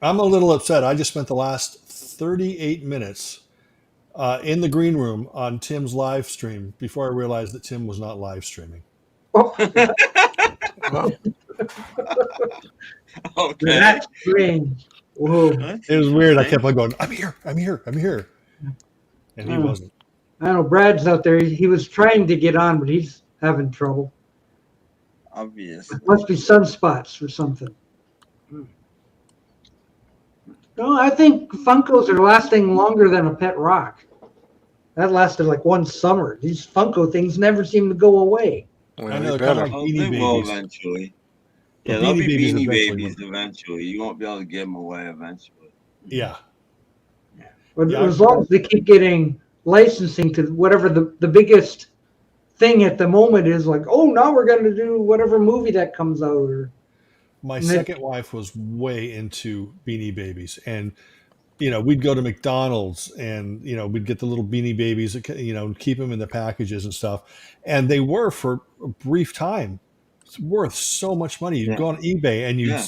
I'm a little upset. I just spent the last 38 minutes in the green room on Tim's live stream before I realized that Tim was not live streaming. Oh, Well, Okay. that's strange. Whoa. That's It was weird. I kept interesting. on going, I'm here, I'm here, I'm here. And he wasn't. I don't know. Brad's out there. He was trying to get on, but he's having trouble. Obviously. Must be sunspots or something. No, I think Funkos are lasting longer than a pet rock. That lasted like one summer. These Funko things never seem to go away. well, I they know, they're kind better. of like Oh, Beanie they will Babies. eventually. The Yeah, they'll Beanie be Babies Beanie eventually Babies will. eventually. You won't be able to give them away eventually. Yeah. But Yeah, as long as they keep getting licensing to whatever the biggest thing at the moment is, like, oh, now we're going to do whatever movie that comes out. Or My And they- second wife was way into Beanie Babies, and we'd go to McDonald's, and we'd get the little Beanie Babies, and keep them in the packages and stuff, and they were for a brief time worth so much money. You'd Yeah. go on eBay and Yeah.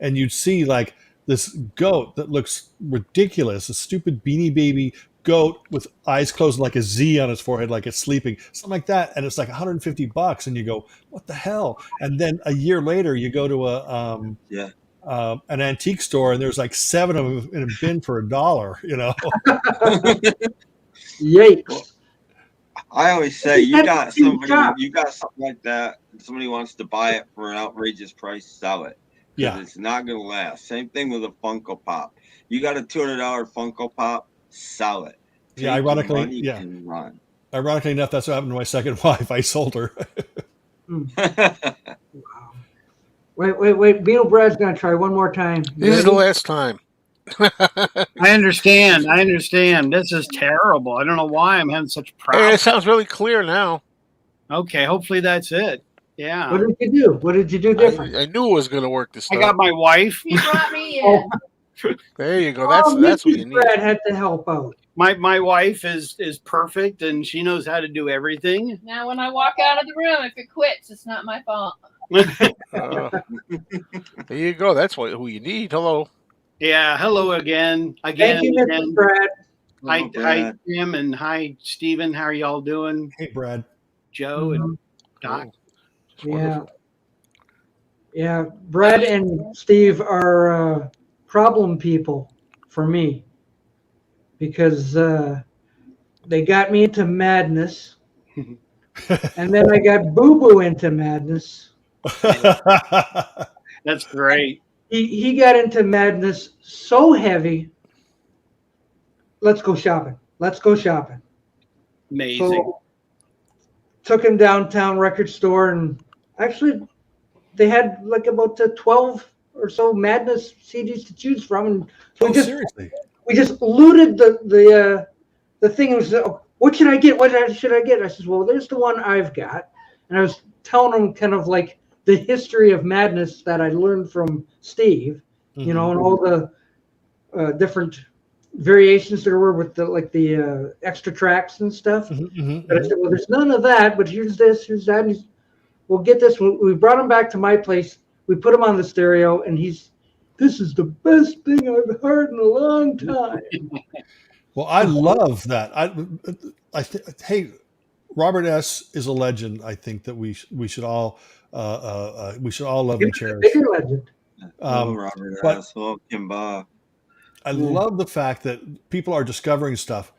you'd see like this goat that looks ridiculous, a stupid Beanie Baby goat with eyes closed and like a Z on its forehead, like it's sleeping, something like that, and it's like $150, and you go, what the hell? And then a year later, you go to Yeah. an antique store, and there's like 7 of them in a bin for $1. yikes. I always say you got That's somebody, tough. you got something like that, and somebody wants to buy it for an outrageous price, sell it. 'Cause Yeah. it's not gonna last. Same thing with a Funko Pop. You got a $200 Funko Pop, sell it. Take Yeah, your ironically, money yeah. and run. Ironically enough, that's what happened to my second wife. I sold her. Wow. Wait. Beetle Brad's going to try one more time. You This is the ready? last time. I understand. This is terrible. I don't know why I'm having such Hey, problems. it sounds really clear now. Okay, hopefully that's it. Yeah. What did you do? What did you do different? I knew it was going to work this I time. got my wife. He brought me in. Oh, There you go. That's what Mrs. you need. Brad had to help out. My wife is perfect and she knows how to do everything. Now, when I walk out of the room, if it quits, it's not my fault. There you go. That's who you need. Hello. Yeah. Hello again. Thank you, Mrs. Again. Brad. Hi, Hello, Brad. Tim, and hi, Stephen. How are y'all doing? Hey, Brad. Joe and Doc. It's Yeah. wonderful. Yeah, Brad and Steve are problem people for me because they got me into madness, and then I got Boo Boo into madness. That's great. He got into madness so heavy. Let's go shopping. Let's go shopping. Amazing. So took him downtown record store, and actually they had like about 12 or so Madness CDs to choose from, and Oh, seriously? we just looted the thing. And said, oh, what should I get? What should I get? I said, well, there's the one I've got, and I was telling him kind of like the history of Madness that I learned from Steve, and all the different variations there were with the extra tracks and stuff. But I said, well, there's none of that, but here's this, here's that. And we'll get this. We brought him back to my place. We put him on the stereo, and this is the best thing I've heard in a long time. Well, I love that. Hey, Robert S. is a legend. I think that we should all love and cherish. Bigger legend. Hello, Robert but- S. Hello, Kimba. I love the fact that people are discovering stuff.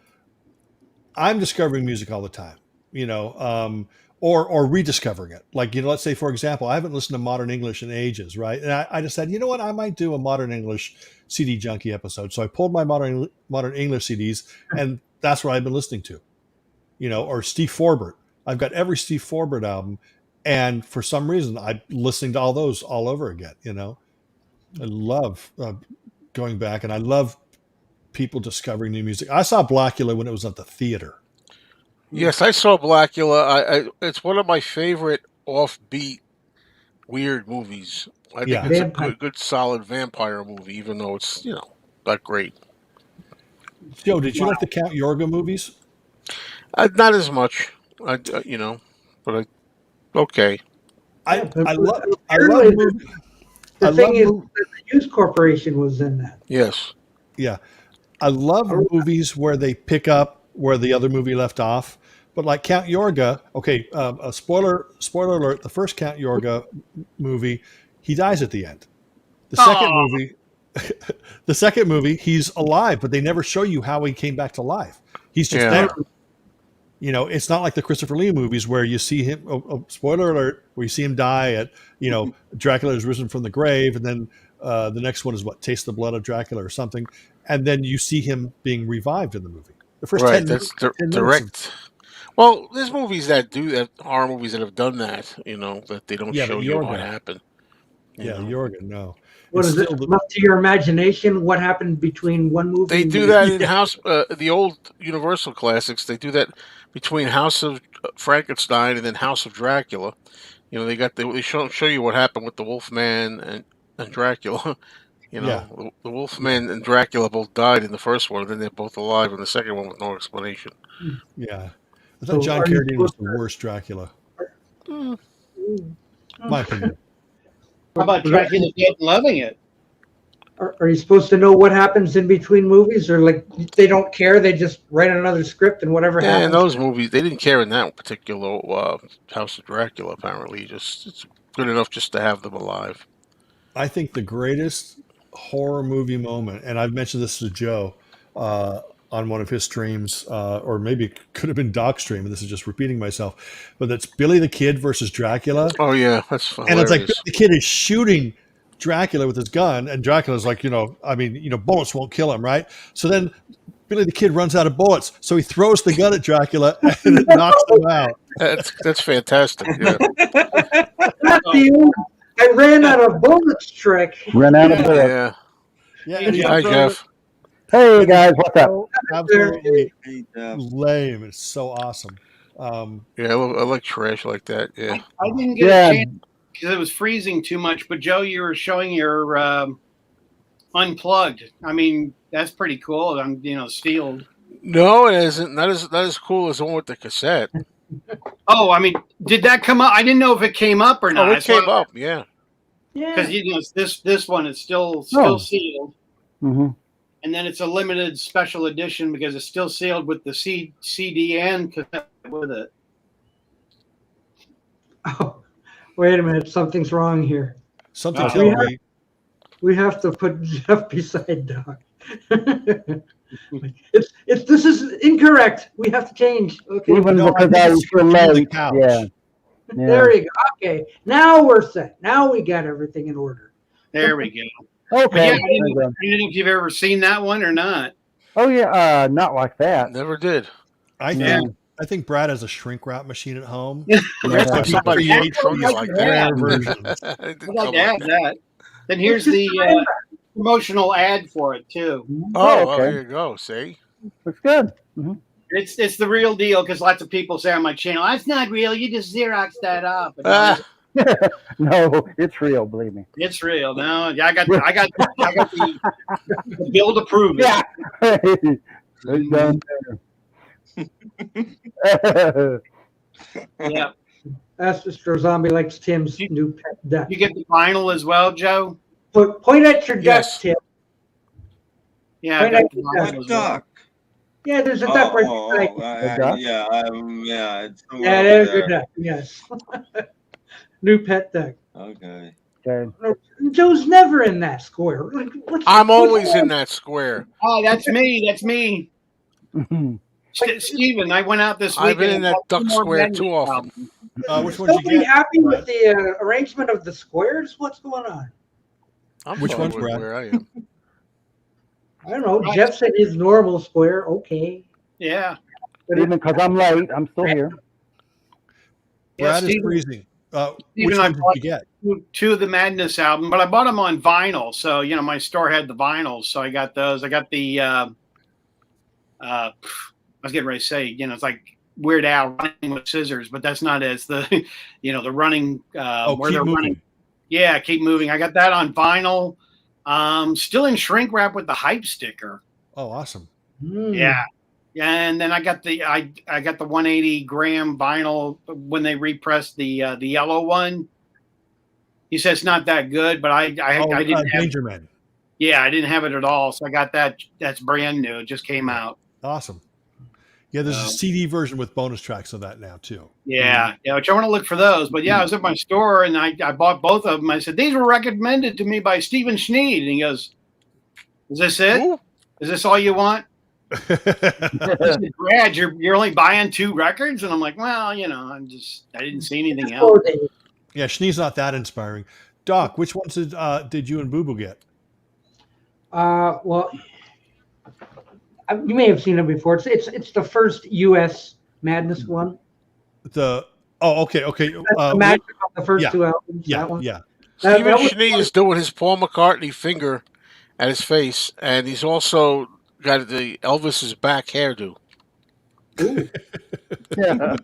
I'm discovering music all the time, or rediscovering it. Like, let's say, for example, I haven't listened to Modern English in ages, right? And I just said, you know what, I might do a Modern English CD Junkie episode. So I pulled my Modern English CDs, and that's what I've been listening to, or Steve Forbert. I've got every Steve Forbert album, and for some reason, I'm listening to all those all over again. I love going back, and I love people discovering new music. I saw Blackula when it was at the theater. Yes, I saw Blackula. It's one of my favorite offbeat, weird movies. I think it's a good, solid vampire movie, even though it's not great. Joe, did you like the Count Yorga movies? Not as much, but okay. I love movies. The thing is, the Hughes Corporation was in that. Yes. Yeah. I love movies where they pick up where the other movie left off. But like Count Yorga, okay, a spoiler alert, the first Count Yorga movie, he dies at the end. The second movie, he's alive, but they never show you how he came back to life. He's just there. You know, it's not like the Christopher Lee movies where you see him, spoiler alert, where you see him die at, you know, Dracula is risen from the grave, and then the next one is what, Taste the Blood of Dracula or something, and then you see him being revived in the movie. The first 10 that's 10 direct. Well, there's movies that do that, horror movies that have done that, you know, that they don't show you what happened. Yorga, no. What is it? Left to your imagination, what happened between one movie? They do that in the old Universal classics. They do that between House of Frankenstein and then House of Dracula. You know, they show you what happened with the Wolfman and Dracula. You know, the Wolfman and Dracula both died in the first one, and then they're both alive in the second one with no explanation. Yeah. I thought John Carradine was the worst Dracula. My opinion. How about Dracula Dead and loving it? Are you supposed to know what happens in between movies, or like they don't care? They just write another script and whatever happens? In those movies, they didn't care in that particular House of Dracula, apparently. It's good enough just to have them alive. I think the greatest horror movie moment, and I've mentioned this to Joe on one of his streams, or maybe it could have been Doc's stream, and this is just repeating myself, but that's Billy the Kid versus Dracula. Oh, yeah, that's fun. And it's like Billy the Kid is shooting Dracula with his gun, and Dracula's like, bullets won't kill him, right? So then Billy the Kid runs out of bullets, so he throws the gun at Dracula, and it knocks him out. That's fantastic, yeah. I ran out of bullets trick. Ran out of bullets. Yeah. Hi, Jeff. Hey guys, what's up? Absolutely lame. It's so awesome. I like trash like that. Yeah. I didn't get a chance because it was freezing too much. But Joe, you were showing your unplugged. I mean, that's pretty cool. Sealed. No, it isn't. Not as cool as the one with the cassette. Oh, I mean, did that come up? I didn't know if it came up or not. Oh, it came up. Yeah. Because this one is still sealed. Mm-hmm. And then it's a limited special edition because it's still sealed with the CD and cassette with it. Oh, wait a minute. Something's wrong here. Something tells me. We have to put Jeff beside Doc. This is incorrect. We have to change. Okay. Even because I was so late. Yeah. There you go. Okay. Now we're set. Now we got everything in order. There we go. Okay. Yeah, I didn't know if you've ever seen that one or not. Oh yeah, not like that. Never did. I think Brad has a shrink wrap machine at home. Somebody made something like that. I'd like to have that. Then here's the promotional ad for it too. Oh, well, there you go. See, looks good. Mm-hmm. It's the real deal because lots of people say on my channel, "That's not real. You just Xeroxed that up." No, it's real. Believe me, it's real. No, I got the bill to prove it. Yeah. Yeah. Mr. Zombie likes Tim's new pet duck. You get the vinyl as well, Joe? Point at your duck, Tim. Yeah. Point at your duck. Duck. Yeah, there's a duck right there. It's there's your duck. Yes. New pet duck. Okay. No, Joe's never in that square. I'm always in that square. Oh, that's me. That's me. Steven, I went out this weekend. I've been in that duck square too often. Which one did you get? Happy with the arrangement of the squares? What's going on? Which one's Brad? Where I am. I don't know. Jeff said his normal square. Okay. Yeah. But even because I'm late, I'm still here. Brad is freezing. Which one did you get? Two of the Madness album, but I bought them on vinyl. So, my store had the vinyls. So I got those. I got the, I was getting ready to say, it's like Weird Al running with scissors, but that's not as the, the running, where they're running. Yeah, Keep Moving. I got that on vinyl. Still in shrink wrap with the hype sticker. Oh, awesome. Yeah. And then I got the 180 gram vinyl when they repressed the yellow one. He said it's not that good, but I didn't have Danger Man. Yeah, I didn't have it at all. So I got that. That's brand new. It just came out. Awesome. Yeah, there's a CD version with bonus tracks of that now too. Yeah, which I want to look for those. But yeah, I was at my store and I bought both of them. I said, these were recommended to me by Stephen Schnee. And he goes, is this it? Ooh. Is this all you want? I said, Brad, you're only buying 2 records? And I'm like, well, I didn't see anything else. Yeah, Schnee's not that inspiring. Doc, which ones did you and Boo Boo get? Well, you may have seen it before. It's the first U.S. Madness one. Okay. Imagine the first 2 albums. Yeah, that one. yeah. Stephen Schnee is doing his Paul McCartney finger at his face, and he's also got the Elvis's back hairdo. Yeah.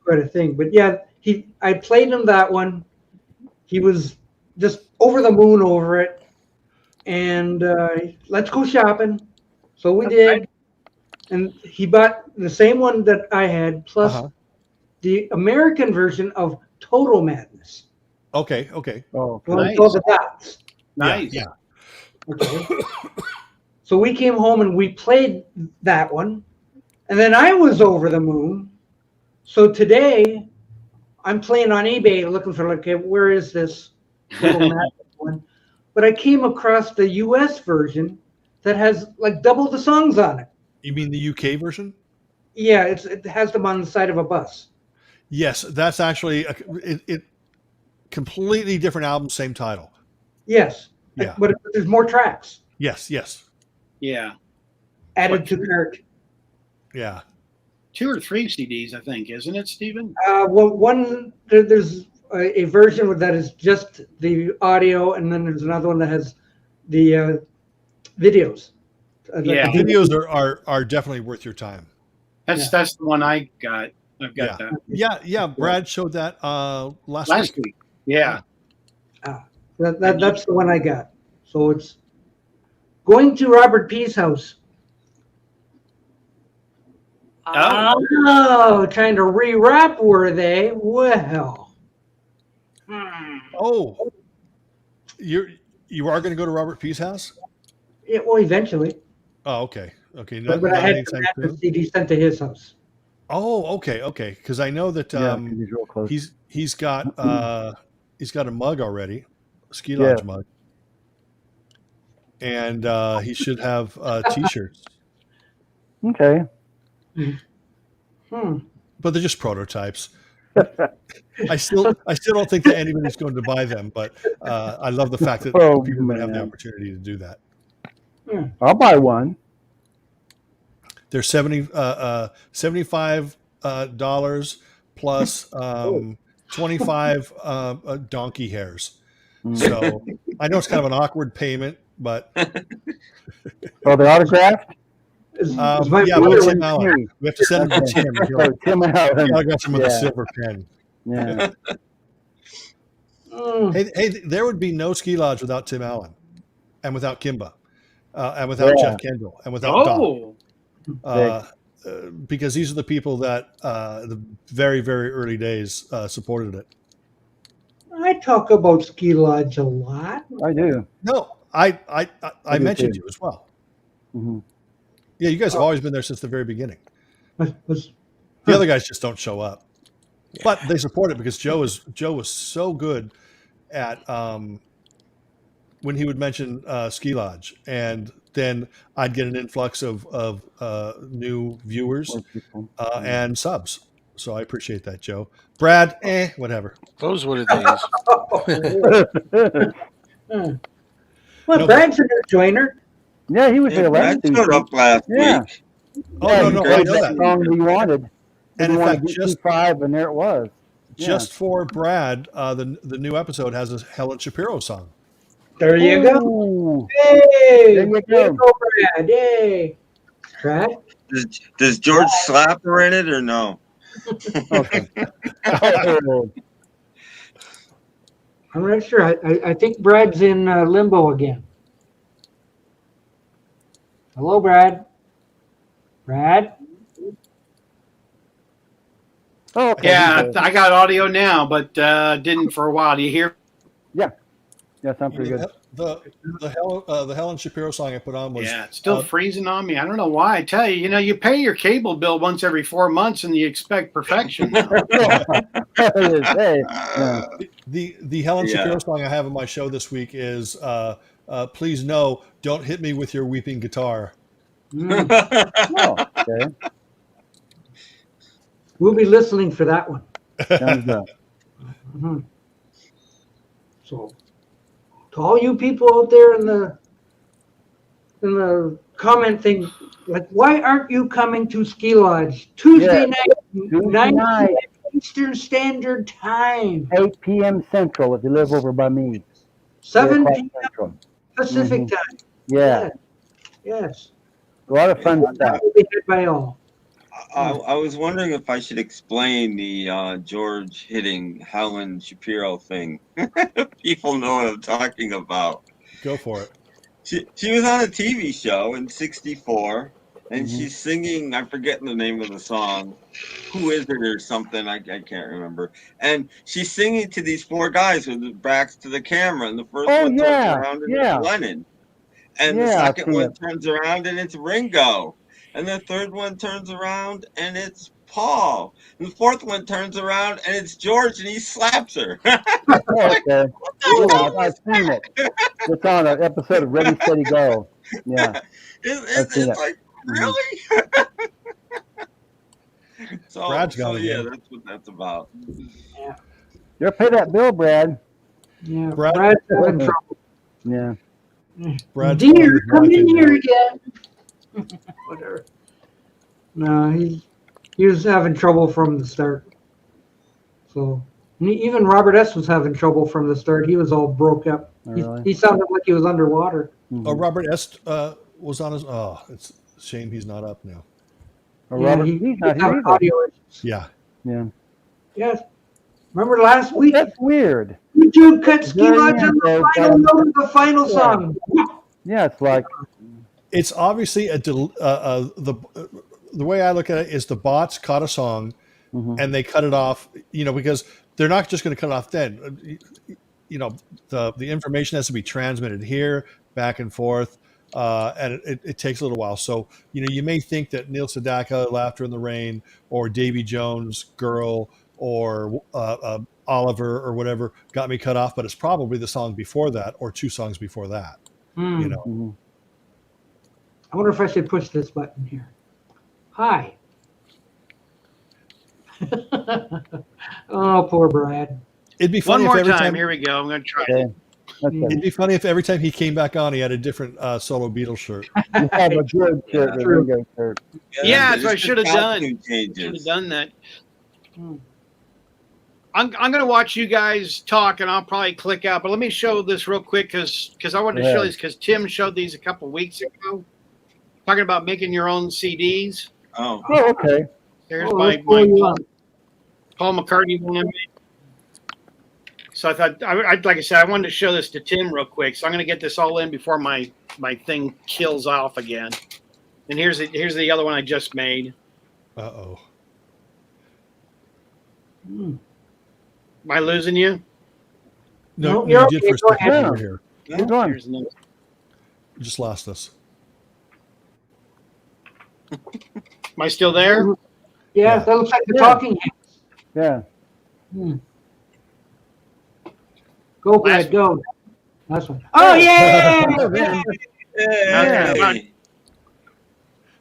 Quite a thing. But yeah, I played him that one. He was just over the moon over it. And let's go shopping. So we did. And he bought the same one that I had, plus the American version of Total Madness. Okay. Oh, Nice. Called the Dots. Nice. Yeah. Okay. So we came home and we played that one. And then I was over the moon. So today I'm playing on eBay looking for where is this Total Madness one? But I came across the US version that has double the songs on it. You mean the UK version? Yeah, it has them on the side of a bus. Yes, that's actually it completely different album, same title. Yes. Yeah. But there's more tracks. Yes. Yeah. Added to cart. Yeah. 2 or 3 CDs, I think, isn't it, Stephen? Well, there's a version that is just the audio, and then there's another one that has the videos. Yeah. The videos are definitely worth your time. That's the one I got. I've got that. Yeah. Brad showed that last week. Yeah. That's the one I got. So it's going to Robert P's house. Oh, trying to rewrap, were they? Well. Oh, you are going to go to Robert P's house? Yeah, well, eventually. Oh, okay. But I had the CD sent to his house. Oh, okay. Because I know that he's real close. he's got a mug already, a Ski Lodge mug, and he should have T-shirts. Okay. But they're just prototypes. I still don't think that anybody's going to buy them, but I love the fact that people would have the opportunity to do that. I'll buy one. They're $75 plus 25 donkey hairs. So I know it's kind of an awkward payment, but Oh, they're autographed? yeah, but Tim Allen. We have to send them to Tim. Tim Allen. I got him with a silver pen. Yeah. Hey, there would be no Ski Lodge without Tim Allen, and without Kimba, and without Jeff Kendall, and without Doc. Because these are the people that the very, very early days supported it. I talk about Ski Lodge a lot. I do. No, I mentioned you as well. Mm-hmm. Yeah, you guys have always been there since the very beginning. The other guys just don't show up, but they support it because Joe was so good at when he would mention Ski Lodge, and then I'd get an influx of new viewers and subs. So I appreciate that, Joe. Brad, whatever. Those were the days. Well, Brad's a new joiner. Yeah, he was there last week. Brad showed up last week. Oh, no, I know that song that you wanted. And in fact, just 5, and there it was. Just for Brad, the new episode has a Helen Shapiro song. There you go. Hey, there you go, Brad. Hey, Brad. Does George Slapper in it or no? Okay. I'm not sure. I think Brad's in limbo again. Hello, Brad. Brad. Oh, okay. Yeah, Okay. I got audio now, but didn't for a while. Do you hear? Yeah, sounds pretty good. The Helen Shapiro song I put on was Yeah, it's still freezing on me. I don't know why. I tell you, you pay your cable bill once every 4 months, and you expect perfection now. Hey, yeah. the Helen Shapiro song I have on my show this week is "Please No, Don't Hit Me with Your Weeping Guitar." Oh, okay. We'll be listening for that one. Sounds good. Mhm. So, to all you people out there in the comment thing, like, why aren't you coming to Ski Lodge Tuesday night, 9 p.m. Eastern Standard Time, 8 p.m. Central if you live over by me. 7 o'clock p.m. Central. Pacific Time. Yeah. Yes. A lot of fun stuff. Will be had by all. I was wondering if I should explain the George hitting Helen Shapiro thing. People know what I'm talking about. Go for it. She was on a TV show in '64, and she's singing. I'm forgetting the name of the song. Who is it or something? I can't remember. And she's singing to these 4 guys with their backs to the camera, and the first one turns around and it's Lennon, and the second one turns around and it's Ringo, and the third one turns around and it's Paul, and the fourth one turns around and it's George, and he slaps her. Okay. I've seen it. It's on an episode of Ready, Steady, Go. Yeah. It's like, really? Brad's got it yeah, again. that's what that's about. Yeah. You pay that bill, Brad. Yeah. Brad's having trouble. Yeah. Brad's Dear, come in here again. Whatever. No, he was having trouble from the start. So even Robert S. was having trouble from the start. He was all broke up. Really? He sounded like he was underwater. Oh, Robert S. Was on his. Oh, it's a shame he's not up now. Robert, he's not here audio issues. Yeah. Yeah. Yes. Remember last week? That's weird. YouTube cut Ski Lodge on the final note of the final song. Yeah, it's like. It's obviously the way I look at it is the bots caught a song and they cut it off, because they're not just going to cut it off then. The information has to be transmitted here, back and forth, and it takes a little while. So, you may think that Neil Sedaka, Laughter in the Rain, or Davy Jones, Girl, or Oliver, or whatever, got me cut off, but it's probably the song before that or 2 songs before that. I wonder if I should push this button here. Hi. Oh, poor Brad. It'd be funny One more if every time. time. Here we go. I'm going to try it. It'd be funny if every time he came back on, he had a different solo Beatles shirt. Yeah, that's what I should have done. Should have done that. I'm going to watch you guys talk, and I'll probably click out. But let me show this real quick because I wanted to show these because Tim showed these a couple of weeks ago, talking about making your own CDs. Oh, okay. There's my Paul McCartney one. So I thought, like I said, I wanted to show this to Tim real quick. So I'm going to get this all in before my thing kills off again. And here's the other one I just made. Uh-oh. Am I losing you? No, you're you did for a second over here. Here's another. You just lost us. Am I still there? Yeah, that looks like the talking heads. Yeah. Go, Brad, go. Last one. Oh, yeah! Okay.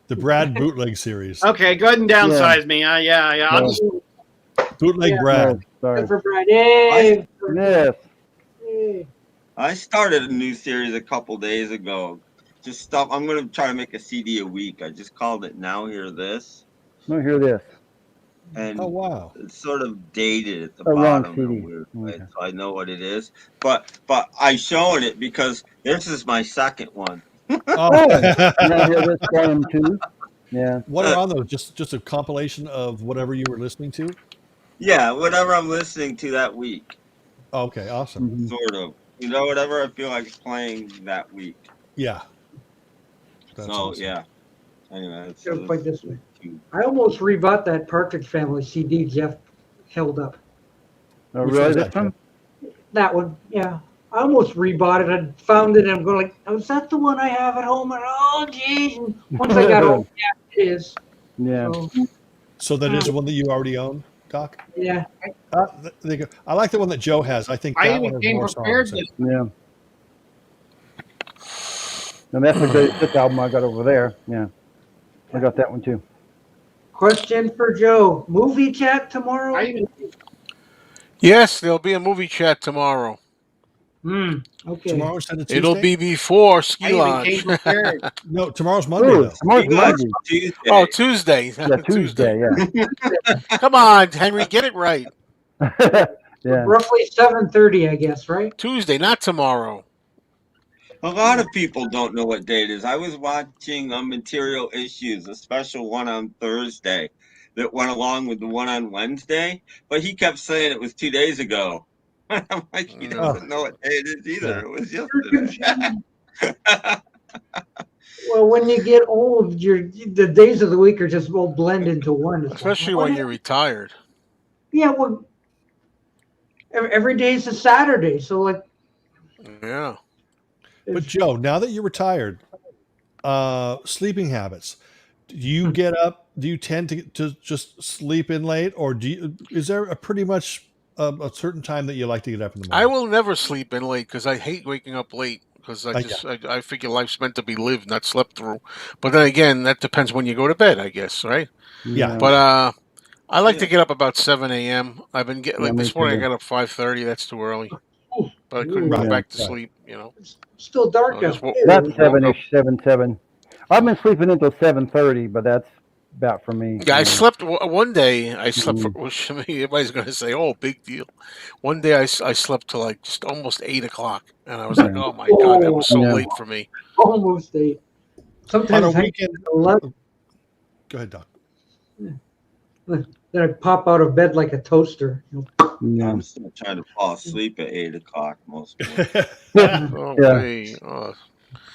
The Brad bootleg series. Okay, go ahead and downsize me. Yeah. I'll just, Bootleg Brad. Good for Brad. Yay! Yes. Yay. I started a new series a couple days ago. Just stop. I'm going to try to make a CD a week. I just called it Now Hear This. Now hear this. And Oh, wow. it's sort of dated at the wrong bottom in a CD. weird way, Okay. so I know what it is. But I showing it because this is my second one. Oh. Now hear this volume 2. Yeah. What are on those? Just a compilation of whatever you were listening to? Yeah, whatever I'm listening to that week, Oh, okay, awesome. sort of. Whatever I feel like playing that week. Yeah. That's So awesome. yeah. Anyway, Gotta put it this way. I almost rebought that Partridge Family CD Jeff held up. Oh, Which really? one's This that, one? That one, yeah. I almost rebought it. I found it and I'm going like, oh, is that the one I have at home? And oh, geez. And once I got home, yeah, it is. Yeah. So that is one that you already own, Doc? Yeah. There you go. I like the one that Joe has. I think I that one even has came more prepared songs. this. Yeah. And that's the greatest album I got over there. Yeah. I got that one too. Question for Joe. Movie chat tomorrow? I even Yes, there'll be a movie chat tomorrow. Okay. Tomorrow instead of Tuesday? It'll be before I Ski even Lodge. came prepared. No, tomorrow's Monday, Ooh, though. tomorrow's Monday. Tuesday. Oh, Tuesday. Yeah, Tuesday. Yeah. Come on, Henry, get it right. Yeah. Roughly 7:30, I guess, right? Tuesday, not tomorrow. A lot of people don't know what day it is. I was watching Material Issues, a special one on Thursday that went along with the one on Wednesday, but he kept saying it was 2 days ago. I'm like, he doesn't know what day it is either. Yeah. It was yesterday. Well, when you get old, the days of the week are just all blend into one. It's Especially like, when you're retired. Yeah, well, every day is a Saturday, so like. Yeah. But Joe, now that you're retired, sleeping habits. Do you get up? Do you tend to just sleep in late, or is there a pretty much a certain time that you like to get up in the morning? I will never sleep in late because I hate waking up late because I figure life's meant to be lived, not slept through. But then again, that depends when you go to bed, I guess, right? Yeah. But I like to get up about 7 a.m. I've been getting like me this morning. I too. got up 5:30. That's too early, but I couldn't go Yeah. back to sleep. You know, Still dark I just out. wo- That's woke up. 7-ish, 7. I've been sleeping until 7:30, but that's about for me. Yeah, I you know. slept one day. I slept for which, I mean, everybody's going to say, "Oh, big deal." One day I slept till like just almost 8 o'clock, and I was like, Yeah. "Oh my god, that was so Yeah. late for me." Almost 8. Sometimes On a I weekend. 11. Go ahead, Doc. Then I pop out of bed like a toaster. Yeah. I'm still trying to fall asleep at 8 o'clock most mornings. Oh, Yeah. way.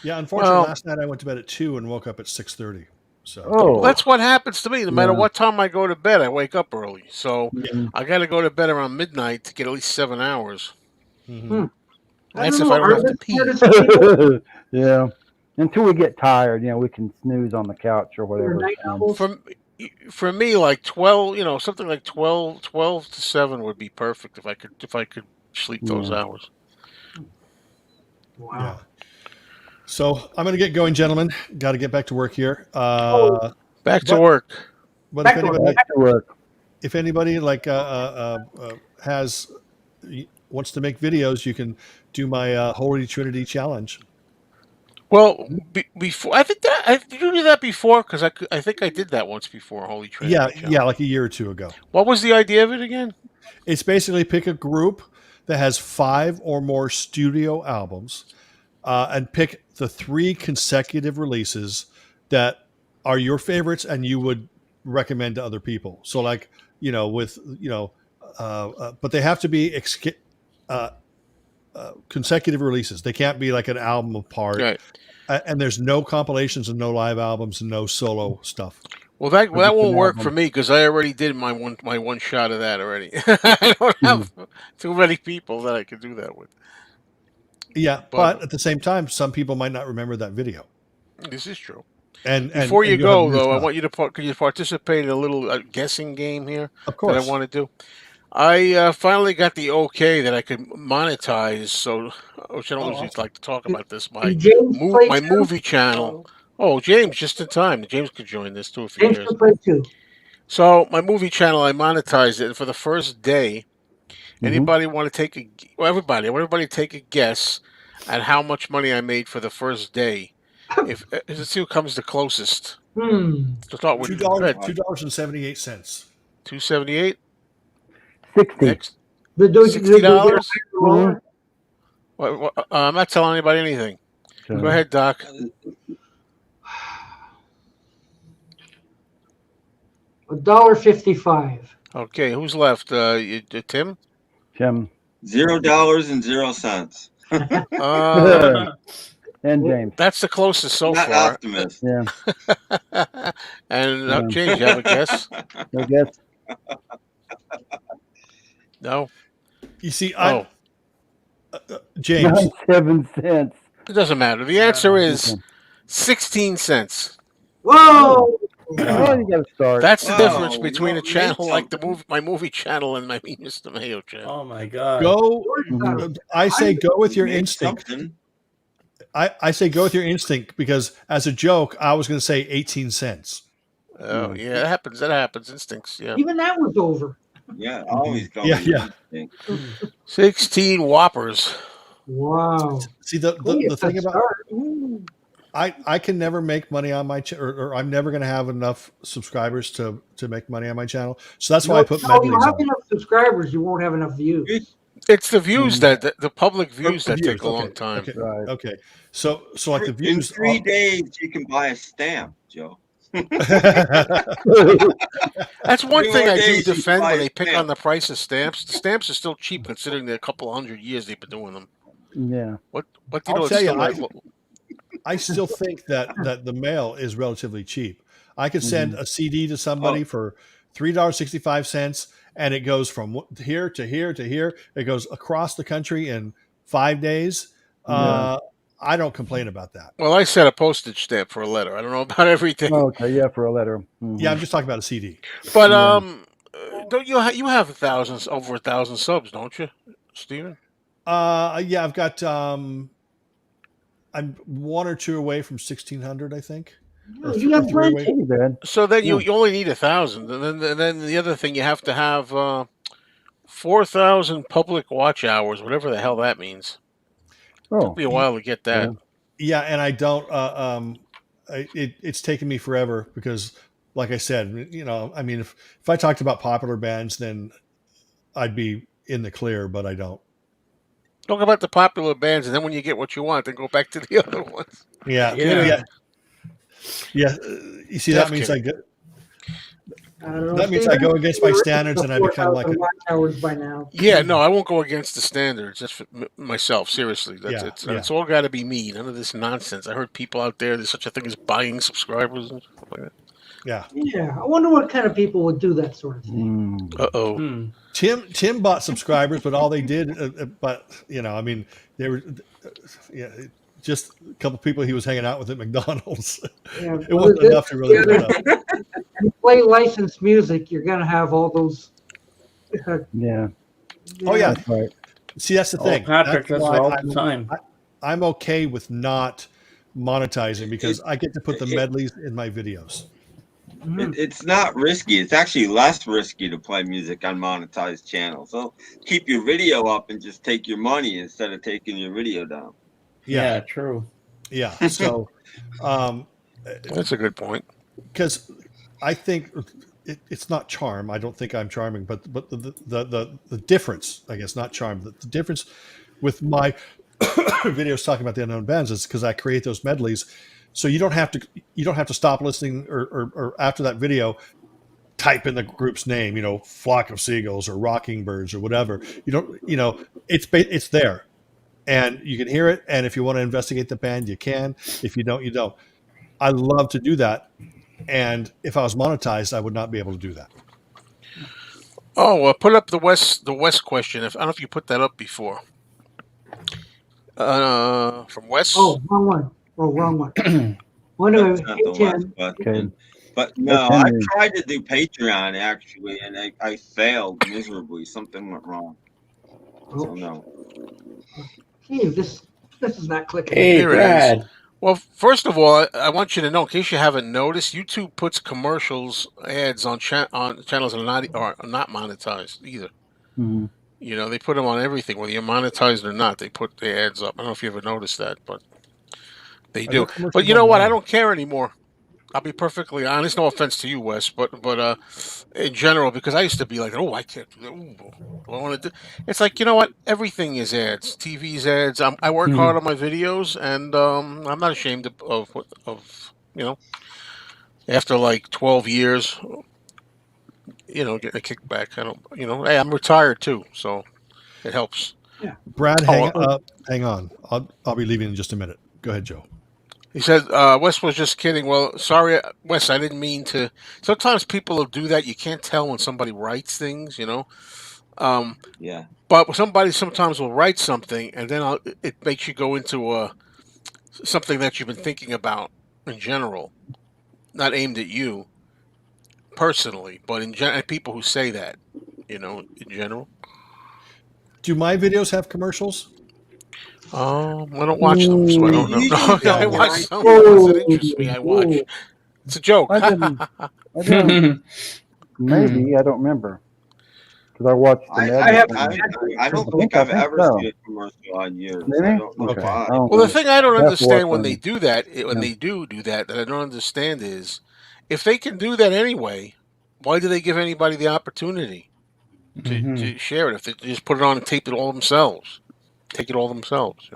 Yeah, unfortunately, Well- last night I went to bed at 2 and woke up at 6:30. So Oh. That's what happens to me. No matter Yeah. what time I go to bed, I wake up early. So Yeah. I got to go to bed around midnight to get at least 7 hours. mhm. That's if I don't have to pee. Yeah. Until we get tired, we can snooze on the couch or whatever. Night owls. For me, like 12, something like 12 to 7 would be perfect if I could sleep those Yeah. hours. Wow. Yeah. So I'm going to get going, gentlemen. Got to get back to work here. Back to But- work. But Back if to work. anybody, Back to work. if anybody like wants to make videos, you can do my Holy Trinity challenge. Well, before I think did you do that before? Because I think I did that once before. Holy Trinity. Yeah, Challenge. yeah, like a year or two ago. What was the idea of it again? It's basically pick a group that has 5 or more studio albums, and pick the 3 consecutive releases that are your favorites and you would recommend to other people. So, like, but they have to be consecutive releases. They can't be like an album apart. Right. And there's no compilations and no live albums and no solo stuff. Well, that Just an won't work album. for me because I already did my one shot of that already. I don't have too many people that I could do that with. Yeah, but at the same time, some people might not remember that video. This is true. And Before you you'll have go, new though, I stuff. want you to could you participate in a little guessing game here Of that course. I want to do. I finally got the okay that I could monetize. So, which I don't usually awesome. like to talk about this. My And James played my too? movie channel. Oh, James, just in time. James could join this too if he James cares. can play too. So my movie channel, I monetized it, and for the first day, Mhm. anybody want to take everybody take a guess at how much money I made for the first day. If let's see who comes the closest. To start with, $2.78. 278. 60. Next, $60. $60. I'm not telling anybody anything. So, Go ahead, Doc. $1.55. Okay, who's left? Tim. Jim. $0.00. Uh, And James. That's the closest so Not far. Optimist. Yeah. And Yeah. James, you have a guess? I guess. No. You see, Oh, James. 97 cents. it doesn't matter. The answer is 16 cents. Whoa! Oh, you got to start. That's the Wow, difference between you a channel made like something. my movie channel and my Mr. Mayo channel. Oh my God. Go. Mhm. I say go with your Made instinct. something. I say go with your instinct because as a joke, I was going to say 18 cents. Oh, Mm. yeah, that happens. That happens. Instincts. Yeah. Even that was over. Yeah, always go. Yeah, with your yeah. instinct. 16 whoppers. Wow. See the Ooh, the thing that's a about start. Ooh. I can never make money on my or I'm never going to have enough subscribers to make money on my channel. So that's why I put No, you medleys have on. enough subscribers, you won't have enough views. It's the views that the public views that Views, take a long okay, time. Okay. Right. Okay. So like the In views. 3 days, you can buy a stamp, Joe. That's one 3 thing more I do days, you defend buy when a they pick stamp. on the price of stamps. The stamps are still cheap considering they're a couple 100 years they've been doing them. Yeah. What do you I'll know? It's tell you, still like, I still think that the mail is relatively cheap. I could send a CD to somebody for $3.65, and it goes from here to here to here. It goes across the country in 5 days. Yeah. I don't complain about that. well, I set a postage stamp for a letter. I don't know about everything, Okay. Yeah, for a letter. Mhm. Yeah, I'm just talking about a CD. but Yeah. don't you you have over 1,000 subs, don't you, Steven? Yeah, I've got I'm one or two away from 1,600, I think. Or You have three away. plenty. Pretty bad. So then Yeah. you only need 1,000, and then the other thing you have to have 4,000 public watch hours, whatever the hell that means. Oh. Took me a while to get that. Yeah, and I don't. It's taken me forever because, like I said, I mean, if I talked about popular bands, then I'd be in the clear, but I don't. Talk about the popular bands, and then when you get what you want, then go back to the other ones. Yeah, Yeah. yeah. You see, Def that means Jam. I get. I don't know, That means Steve, I go against my standards, and I become like 4,000 watch hours by now. Yeah, no, I won't go against the standards. That's for myself. Seriously, that's Yeah, it's yeah. it's all got to be me. None of this nonsense. I heard people out there. There's such a thing as buying subscribers and stuff like that. Yeah. Yeah, I wonder what kind of people would do that sort of thing. Mm. Uh-oh. Hmm. Tim bought subscribers, but all they did, but I mean, they were, just a couple people he was hanging out with at McDonald's. Yeah, It wasn't enough to really. You play licensed music, you're gonna have all those. Yeah. Oh yeah. That's right. See, that's the Oh, thing. Patrick, that's why all the time. I'm okay with not monetizing because I get to put the medleys in my videos. It's not risky. It's actually less risky to play music on monetized channels. So keep your video up and just take your money instead of taking your video down. Yeah, true. Yeah. So, That's a good point. because I think it's not charm. I don't think I'm charming, but the difference, I guess, not charm. The difference with my videos talking about the unknown bands is because I create those medleys, so you don't have to stop listening or after that video type in the group's name, Flock of Seagulls or Rocking Birds or whatever. You don't, it's there, and you can hear it. And if you want to investigate the band, you can. If you don't, you don't. I love to do that. And if I was monetized, I would not be able to do that. Oh, put up the West question. I don't know if you put that up before. From Wes. Oh, wrong one. Oh, wrong one. Well, anyway, That's not hey, the Tim. West, Okay. but no, That's I Henry. tried to do Patreon actually, and I failed miserably. Something went wrong. So Oh, no. gee, this is not clicking. Hey, Here it is. Brad. Well, first of all, I want you to know, in case you haven't noticed, YouTube puts ads on channels that are not monetized either. Mhm. They put them on everything, whether you're monetized or not. They put the ads up. I don't know if you ever noticed that, but they do. But you know what? I don't care anymore. I'll be perfectly honest. No offense to you, Wes, but in general, because I used to be like, oh, I can't do that. Ooh, I want to do. It's like, you know what? Everything is ads. TV's ads. I work hard on my videos, and I'm not ashamed of after like 12 years, getting a kickback. I don't, hey, I'm retired too, so it helps. Brad, Oh, hang on. I'll be leaving in just a minute. Go ahead, Joe. He said, Wes was just kidding. Well, sorry, Wes, I didn't mean to. Sometimes people will do that. You can't tell when somebody writes things, Yeah. But somebody sometimes will write something, and then it makes you go into something that you've been thinking about in general, not aimed at you personally, but in people who say that, in general. Do my videos have commercials? I don't watch them, so I don't know. Usually No, I don't. watch some of the ones that interest me. I watch. It's a joke. I didn't. Maybe I don't remember because I watched the. I don't think I've ever seen a commercial on yours. Maybe? I don't know Okay. why. Well, the thing I don't That's understand what when they do that, they do that I don't understand is, if they can do that anyway, why do they give anybody the opportunity to share it? If they just put it on and tape it all themselves, take it all themselves,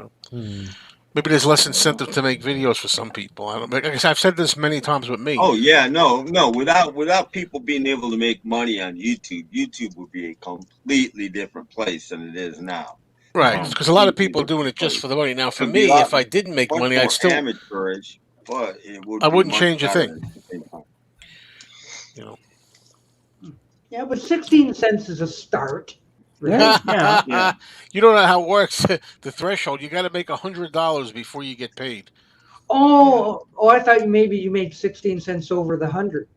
Maybe there's less incentive to make videos for some people. I don't. Like I said, I've said this many times with me. Oh yeah, no. Without people being able to make money on YouTube would be a completely different place than it is now. Right, because a lot of people are doing it just for the money. Now, for me, if I didn't make money, I'd still amateurish, but it would. I wouldn't change a thing. Yeah, but 16 cents is a start. Yeah. Yeah. You don't know how it works. The threshold. You got to make $100 before you get paid. Oh, I thought maybe you made 16 cents over the 100.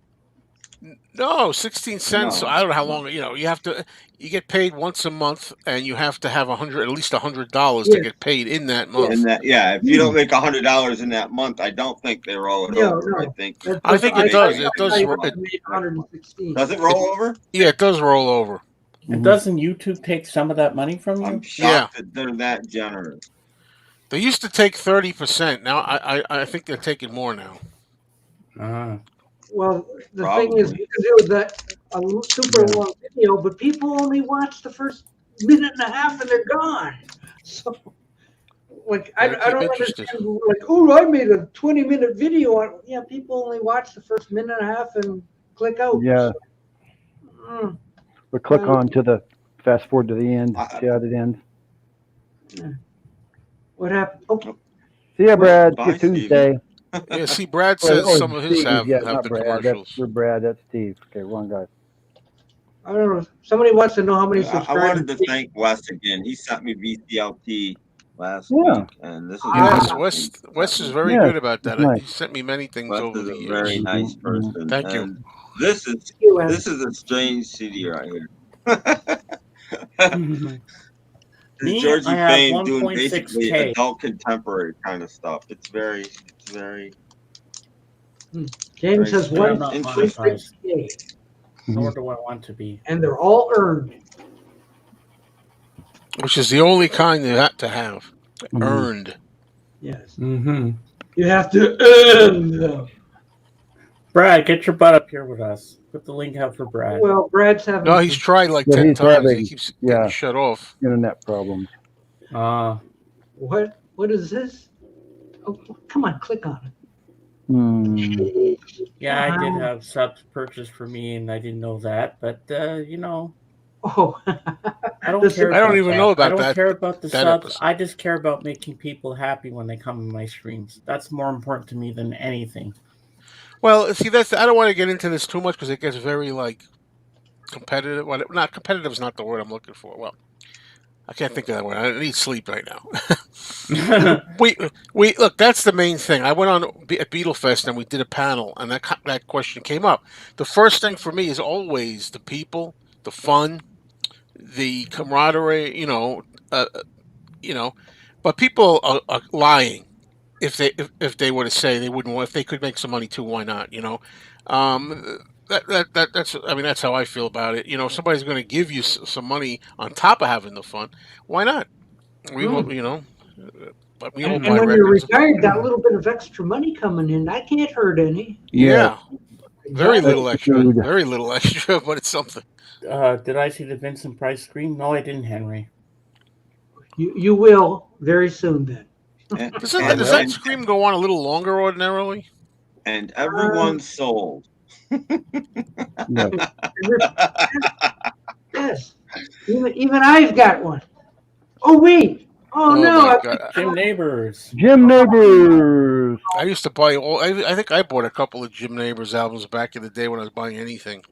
No, 16 cents. No. I don't know how long. You get paid once a month, and you have to have at least $100 to get paid in that month. If you don't make $100 in that month, I don't think they roll it over. No. I think it does. It does. Does it roll over? Yeah, it does roll over. And doesn't YouTube take some of that money from you? I'm shocked that they're that generous. They used to take 30%. Now I think they're taking more now. Well, the thing is, because it was a super long video, but people only watch the first minute and a half and they're gone. So, I don't understand. I made a 20-minute video. People only watch the first minute and a half and click out. Yeah. So, But click on to the fast forward to the end. See how it ends. Yeah. What happened? Okay. See ya, Brad. Bye, It's Tuesday. Yeah, see, Brad says some of his Steve, have not the Brad. commercials. That's Brad. That's Steve. Okay, wrong guy. I don't know. Somebody wants to know how many I subscribers. wanted to thank Wes again. He sent me VCLT last week, and this is yes, Wes is very good about that. Nice. He sent me many things Wes over is the a years. very nice person. Thank you. And this is a strange CD right here. Georgie Fame doing basically adult contemporary kind of stuff. It's very James has I'm not 1.6K, nor do I want to be. and they're all earned. Which is the only kind you have to have. Earned. Yes. Mm-hmm. You have to earn them. Brad, get your butt up here with us. Put the link out for Brad. Well, Brad's having. No, he's tried like Yeah, 10 he's times. having- He keeps getting shut off. Internet problems. What? What is this? Oh, come on, click on it. Yeah, I did have subs purchased for me, and I didn't know that. But Oh. I don't care. I don't even know about I don't that. care about the that subs. episode. I just care about making people happy when they come in my streams. That's more important to me than anything. Well, see, I don't want to get into this too much because it gets very competitive. Well, not competitive is not the word I'm looking for. Well, I can't think of that word. I need sleep right now. we look. That's the main thing. I went on at Beatlefest and we did a panel, and that question came up. The first thing for me is always the people, the fun, the camaraderie. But people are lying. If they were to say they wouldn't want, if they could make some money too, why not? That's how I feel about it. If somebody's going to give you some money on top of having the fun, why not? We but we all And buy when you're records. retired, that little bit of extra money coming in, that can't hurt any. Yeah. Very Exactly. little extra. Very little extra, but it's something. Did I see the Vincent Price scream? No, I didn't, Henry. You will very soon then. Does that scream go on a little longer ordinarily? And everyone's sold. Yes. Even I've got one. Oh wait, Oh, my no. God. Jim Neighbors. Jim Neighbors. I used to buy all. I think I bought a couple of Jim Neighbors albums back in the day when I was buying anything.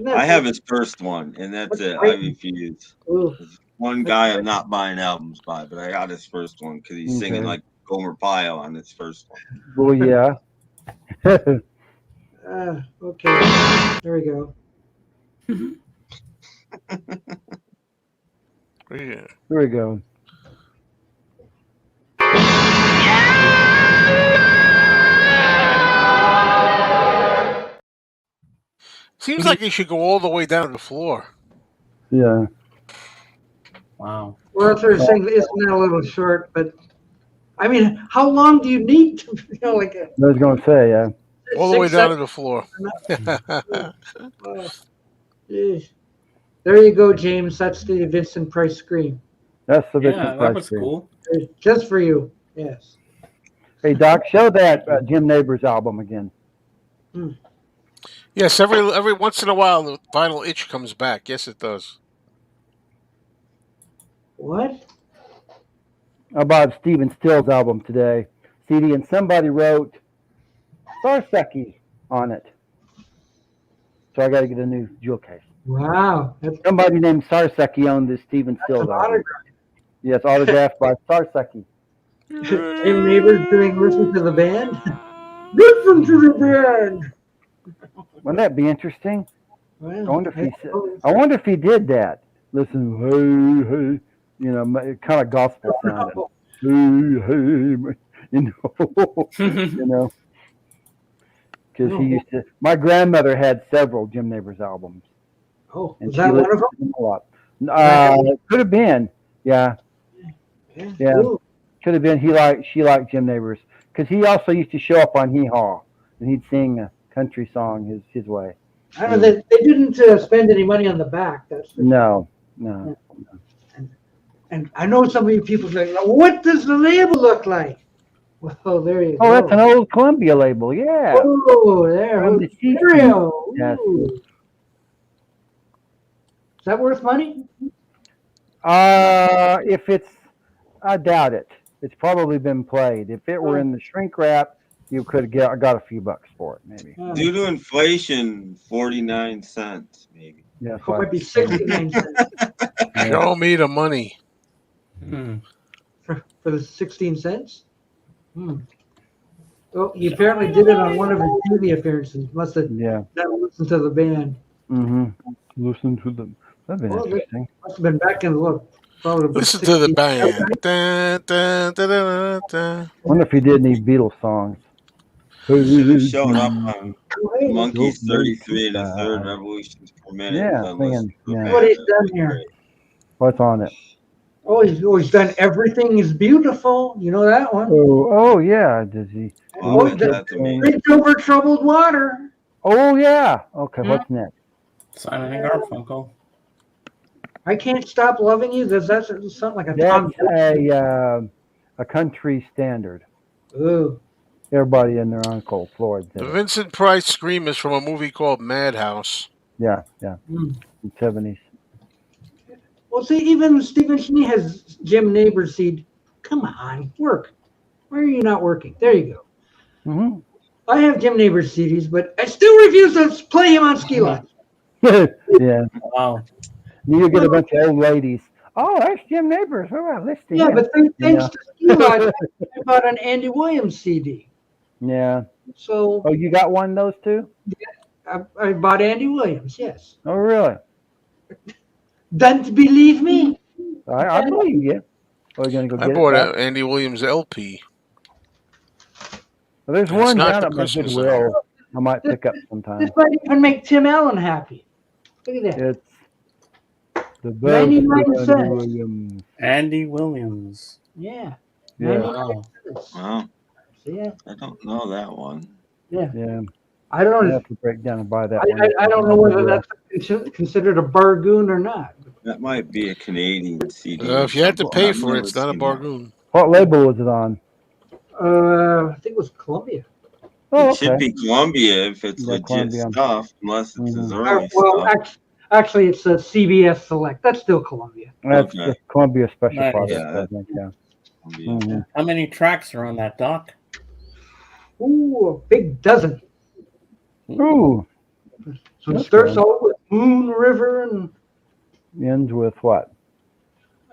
I have his first one, and that's it. I refuse. There's one guy I'm not buying albums by, but I got his first one because he's singing like Gomer Pyle on his first one. Oh, yeah. Okay. There we go. Yeah. Here we go. Seems like he should go all the way down to the floor. Yeah. Wow. Well, that's what I'm saying. Isn't that a little short? But I mean, how long do you need to, I was going to say, yeah. All the way down to the floor. Geez. There you go, James. That's the Vincent Price scream. That's the Yeah, that was cool. Just for you. Yes. Hey, Doc, show that Jim Neighbors album again. Yes, every once in a while the vinyl itch comes back. Yes, it does. What? I bought Stephen Stills' album today, CD, and somebody wrote Sarseki on it. So I got to get a new jewel case. Wow. Somebody named Sarseki owned this Stephen Stills album. Yes, autographed by Sarseki. Jim Neighbors doing Listen to the Band? Listen to the band! Wouldn't that be interesting? Wow. I wonder if he did that. Listen, hey, hey, kind of gospel sounding. Hey, hey, because he used to. My grandmother had several Jim Neighbors albums. Oh, and was that one of them? A lot. It could have been, yeah. Ooh. Could have been. She liked Jim Neighbors because he also used to show up on Hee Haw and he'd sing a country song his way. I don't know. They didn't spend any money on the back. No. And I know some of you people say, "What does the label look like?" Well, there you go. Oh, that's an old Columbia label, yeah. Oh, there. From the Stereo. Yes. Is that worth money? If it's, I doubt it. It's probably been played. If it were in the shrink wrap, you could have got a few bucks for it, maybe. Due to inflation, 49 cents, maybe. Yeah, it might be 69 cents. Show me the money. For the 16 cents? Well, he apparently did it on one of his TV appearances. Must have not listened to the band. Listen to them. That'd be interesting. Must have been back in the Listen to the band. I wonder if he did any Beatles songs. Should have shown up on Monkeys 33 and a third revolutions per minute. Yeah, what he's done here. What's on it? Oh, he's done Everything is Beautiful. You know that one? Oh yeah. Does he? Bridge Over Troubled Water. Oh yeah. Okay, what's next? Simon and Garfunkel. I Can't Stop Loving You. That's something like a That's a country standard. Ooh. Everybody in their Uncle Floyd. The Vincent Price scream is from a movie called Madhouse. Yeah. In the 70s. Well, see, even Stephen Schnee has Jim Neighbors seed. Come on, work. Why are you not working? There you go. I have Jim Neighbors CDs, but I still refuse to play him on ski lines. Yeah. Wow. You get a bunch of old ladies. Oh, that's Jim Neighbors. What about listening? Yeah, but thanks to ski lines, I bought an Andy Williams CD. Yeah. So. Oh, you got one of those too? Yeah, I bought Andy Williams. Yes. Oh, really? Don't believe me? I believe you. Oh, you're gonna go get I bought an Andy Williams LP. Well, there's one down at my Goodwill. I might pick up sometime. This might even make Tim Allen happy. Look at that. It's the best 99 cents. Williams. Andy Williams. Yeah. Wow. Wow. Yeah. I don't know that one. Yeah. I I don't have to break down and buy that one. I don't know whether that's considered a bargain or not. That might be a Canadian CD. If you had to pay for it, it's not a bargain. What label was it on? I think it was Columbia. Oh, It should be Columbia if it's legit Columbia. stuff, unless it's his early stuff. Actually, it's a CBS Select. That's still Columbia. That's Okay. the Columbia Special Nice. Project, Yeah, I think. Yeah. Yeah. How many tracks are on that, Doc? Ooh, a big dozen. Ooh, So it Okay. starts off with Moon River, and ends with what?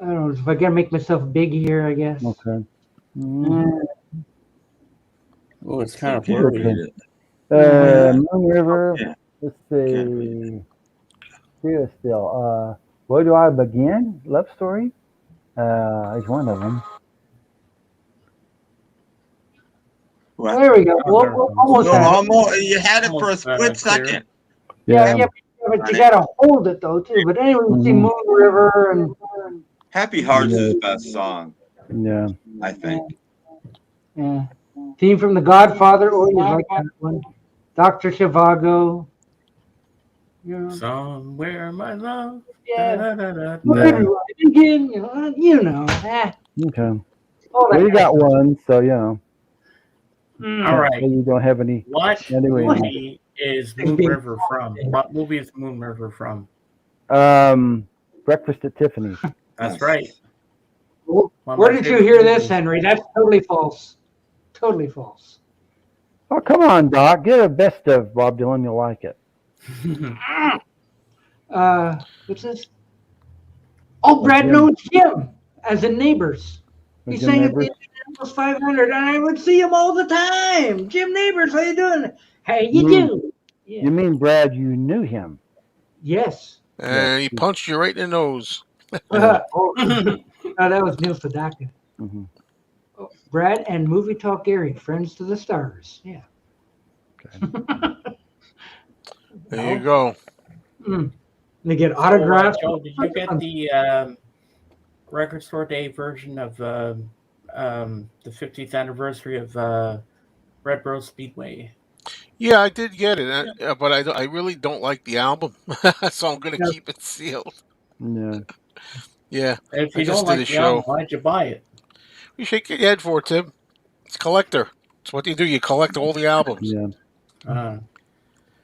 I don't know if I gotta make myself big here, I guess. Okay. Mm. Oh, it's kind of Can't blurry. read it. Moon River. Yeah. Let's Can't read see. Here still. Where do I begin? Love Story. Is one of them. What? There we go. Oh, there We'll it almost No, have it. almost. You had it for a Almost, split clear. second. Yeah, but you gotta hold it though too. But anyway, we see Mhm. Moon River and Happy Hearts is Yeah. his best song, Yeah. I think. yeah. Theme from The Godfather. Oh, you like that one? Dr. Zhivago. Yeah. Somewhere, my love. Yeah. Da-da-da-da. Where Yeah. do I begin? You know. Okay. All that Well, you kind got of stuff. one, so you know. All right. So you don't have any. What Anyway. movie is Moon Big River from? What movie is Moon River from? Breakfast at Tiffany's. That's Yes. right. Well, One of where my did you favorite hear this, movies. Henry? That's totally false. Totally false. Oh, come on, Doc. Get a best of Bob Dylan. You'll like it. What's this? Oh, Brad Jim. knows Jim, as in Neighbors. He Jim sang at Neighbors? the Almost 500, and I would see him all the time. Jim Neighbors, how you doing? How you You- do? Yeah. You mean Brad? You knew him? Yes. And he punched you right in the nose. Oh, no, that was Neil Sedaka. Mhm. Oh, Brad and Movie Talk Gary, friends to the stars. Yeah. There you go. They get So, autographs. Joe, did you get the Record Store Day version of the 50th anniversary of Red Rose Speedway? Yeah, I did get it, but I really don't like the album, so I'm going to keep it sealed. Yeah. Yeah, If I you just don't did like a the album, show. why'd you buy it? You shake your head for it, Tim. It's collector. It's what you do. You collect all the albums. Yeah.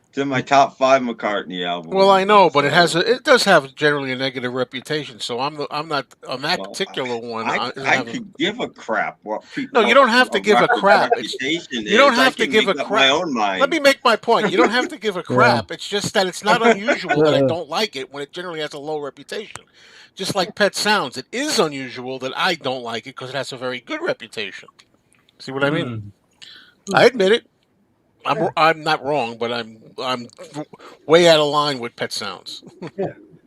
It's in my top 5 McCartney albums. Well, I know, but so- it does have generally a negative reputation. So I'm not on that Well, particular one. I could give a crap what people. No, you don't have to give a crap. You don't have to give a crap. My own mind. Let me make my point. You don't have to give a crap. It's just that it's not unusual that I don't like it when it generally has a low reputation. Just like Pet Sounds, it is unusual that I don't like it because it has a very good reputation. See what I mean? I admit it. I'm not wrong, but I'm way out of line with Pet Sounds.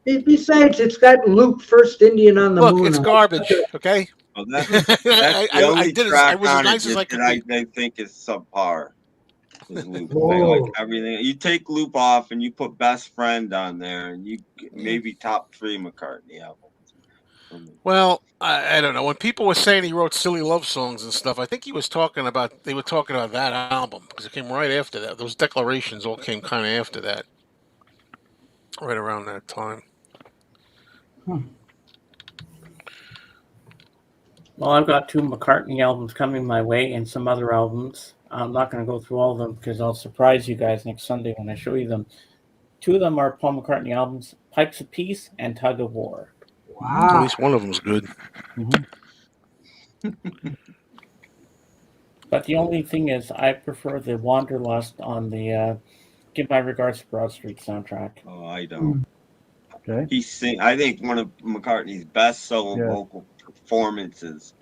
Besides, it's got Luke First Indian on the Look, moon. it's garbage. Okay. Well, that's the I only did. track I was as on nice it as I could that be. I think is subpar. Is Loop. Whoa. Like everything, you take Loop off and you put Best Friend on there, and you maybe top 3 McCartney albums. Well, I don't know. When people were saying he wrote silly love songs and stuff, I think they were talking about that album because it came right after that. Those declarations all came kind of after that, right around that time. Well, I've got 2 McCartney albums coming my way and some other albums. I'm not going to go through all of them because I'll surprise you guys next Sunday when I show you them. 2 of them are Paul McCartney albums, Pipes of Peace and Tug of War. At Wow. least one of them's good. But the only thing is, I prefer the Wanderlust on the Give My Regards to Broad Street soundtrack. Oh, I don't. Okay. I think one of McCartney's best solo vocal performances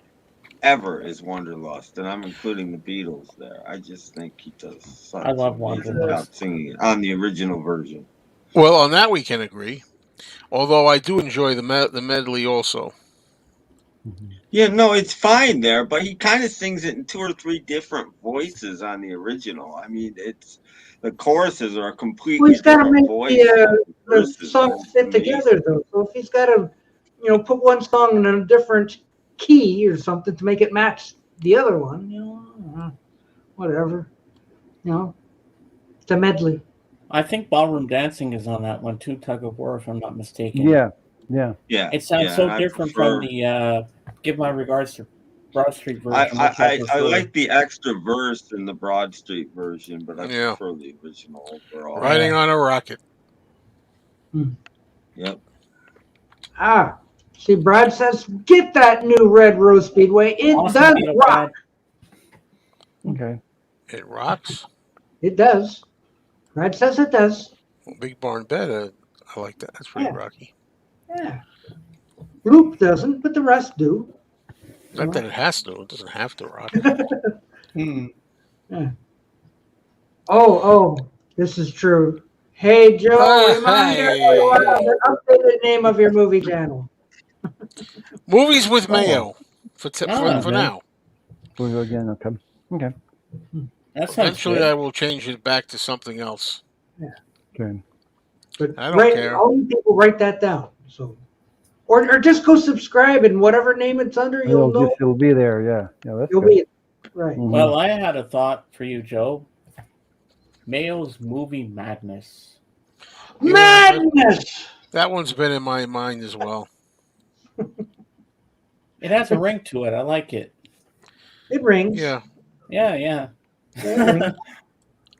ever is Wanderlust, and I'm including the Beatles there. I just think he does such I love an amazing Wanderlust. job singing it on the original version. Well, on that we can agree. Although I do enjoy the medley also. Yeah, no, it's fine there, but he kind of sings it in 2 or 3 different voices on the original. I mean, the choruses are a completely Well, he's got to different make voice. the songs fit together, though. So if he's got to, put one song in a different key or something to make it match the other one, whatever. It's a medley. I think Ballroom Dancing is on that one too, Tug of War, if I'm not mistaken. Yeah. Yeah. It sounds so different from the Give My Regards to Broad Street version. I like the extra verse in the Broad Street version, but I prefer the original overall. Riding on a Rocket. Yep. See, Brad says, get that new Red Rose Speedway. It Awesome does deal, rock. Brad. Okay. It rocks. It does. Brad says it does. Well, Big Barn Bed, I like that. That's pretty Yeah. rocky. Yeah. Loop doesn't, but the rest do. Not that it has to. It doesn't have to rock. Yeah. Oh, this is true. Hey, Joe, remind everyone of the updated name of your movie channel. Movies with Mayo for now. We'll go again. Okay. That sounds Eventually, good. I will change it back to something else. Yeah. Okay. But I don't care. all you people write that down. So, or just go subscribe and whatever name it's under, you'll know. It'll be there. Yeah. Yeah. That's You'll good. be right. Mhm. Well, I had a thought for you, Joe. Mayo's Movie Madness. Madness. That one's been in my mind as well. It has a ring to it. I like it. It rings. Yeah. Yeah.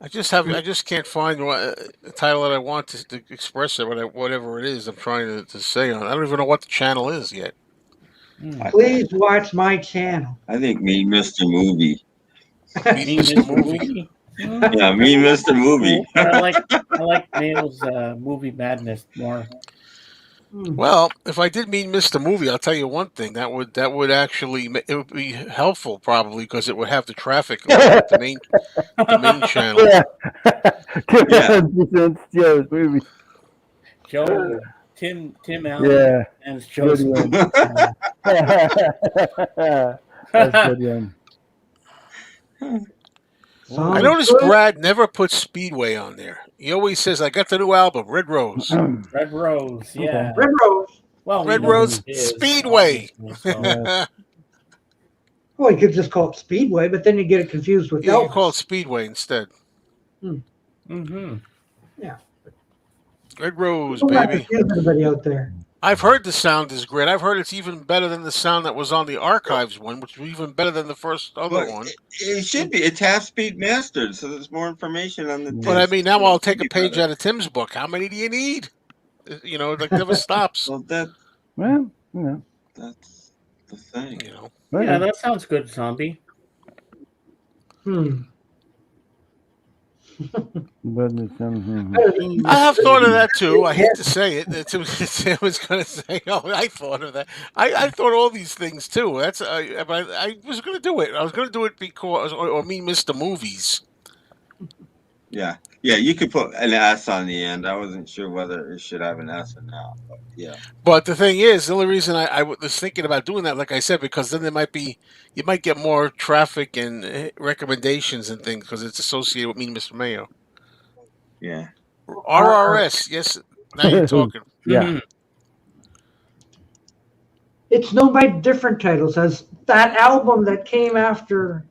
I just can't find a title that I want to express it, whatever it is I'm trying to say on. I don't even know what the channel is yet. Please watch my channel. I think Me, Mr. Movie. Me, Mr. Movie. Yeah, Me, Mr. Movie. But I like Mayo's Movie Madness more. Well, if I did mean Mr. Movie, I'll tell you one thing. That would actually it would be helpful probably because it would have the traffic like the main channel. Joe's movie. Joe, Tim Allen, Yeah. and it's Joe's. Good one. That's a good one. I noticed Brad never puts Speedway on there. He always says, "I got the new album, Red Rose." Red Rose, yeah. Red Rose. Well, Red Rose Speedway. Well, you could just call it Speedway, but then you get it confused with Yeah, you Elvis. call it Speedway instead. Mm-hmm. Yeah. Red Rose, Don't let baby. confuse anybody out there. I've heard the sound is great. I've heard it's even better than the sound that was on the Archives one, which was even better than the first other one. It should be. It's half-speed mastered, so there's more information on the disc. But I mean, now I'll take a page out of Tim's book. How many do you need? You know, it like never stops. Well, Well, you know. that's the thing. You know. Yeah, that sounds good, Zombie. I have thought of that too. I hate to say it. Tim was going to say, "Oh, I thought of that." I thought all these things too. That's but I was going to do it. I was going to do it because, or me, Mr. Movies. Yeah, you could put an S on the end. I wasn't sure whether it should have an S or not, but yeah. But the thing is, the only reason I was thinking about doing that, like I said, because then you might get more traffic and recommendations and things because it's associated with me, Mr. Mayo. Yeah. RRS, yes. Now you're talking. Yeah. It's known by different titles as that album that came after.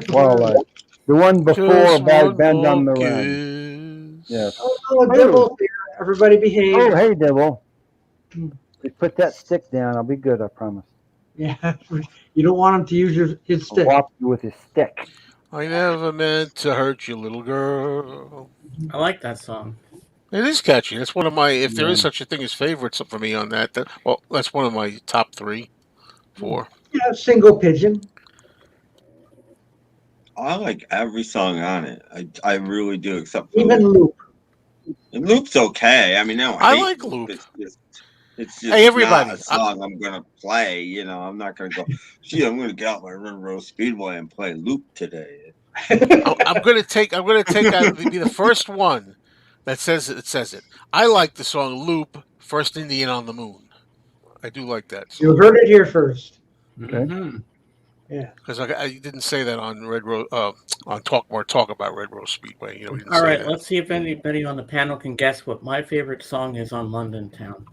Well, the one before Just about one Bend on the more Run. kiss. Yes. Oh, Dibble's here. Everybody behave. Oh, hey, Devil. Just put that stick down. I'll be good, I promise. Yeah, you don't want him to use his I'll stick. whop you with his stick. I never meant to hurt you, little girl. I like that song. It is catchy. That's one of my, if there is such a thing as favorites for me on that, well, that's one of my top 3, 4. Yeah, Single Pigeon. I like every song on it. I really do, except for Even Loop. And Loop's okay. I mean, I like Loop. It's just Hey, everybody. not a song I'm gonna play. You know, I'm not gonna go. Gee, I'm gonna get out my Red Rose Speedway and play Loop today. I'm gonna take be the first one that says it. I like the song Loop, First Indian on the Moon. I do like that song. You heard it here first. Mm-hmm. Yeah. Because I didn't say that on Red Rose on Talk About Red Rose Speedway. You know, we didn't All say right, that. let's see if anybody on the panel can guess what my favorite song is on London Town.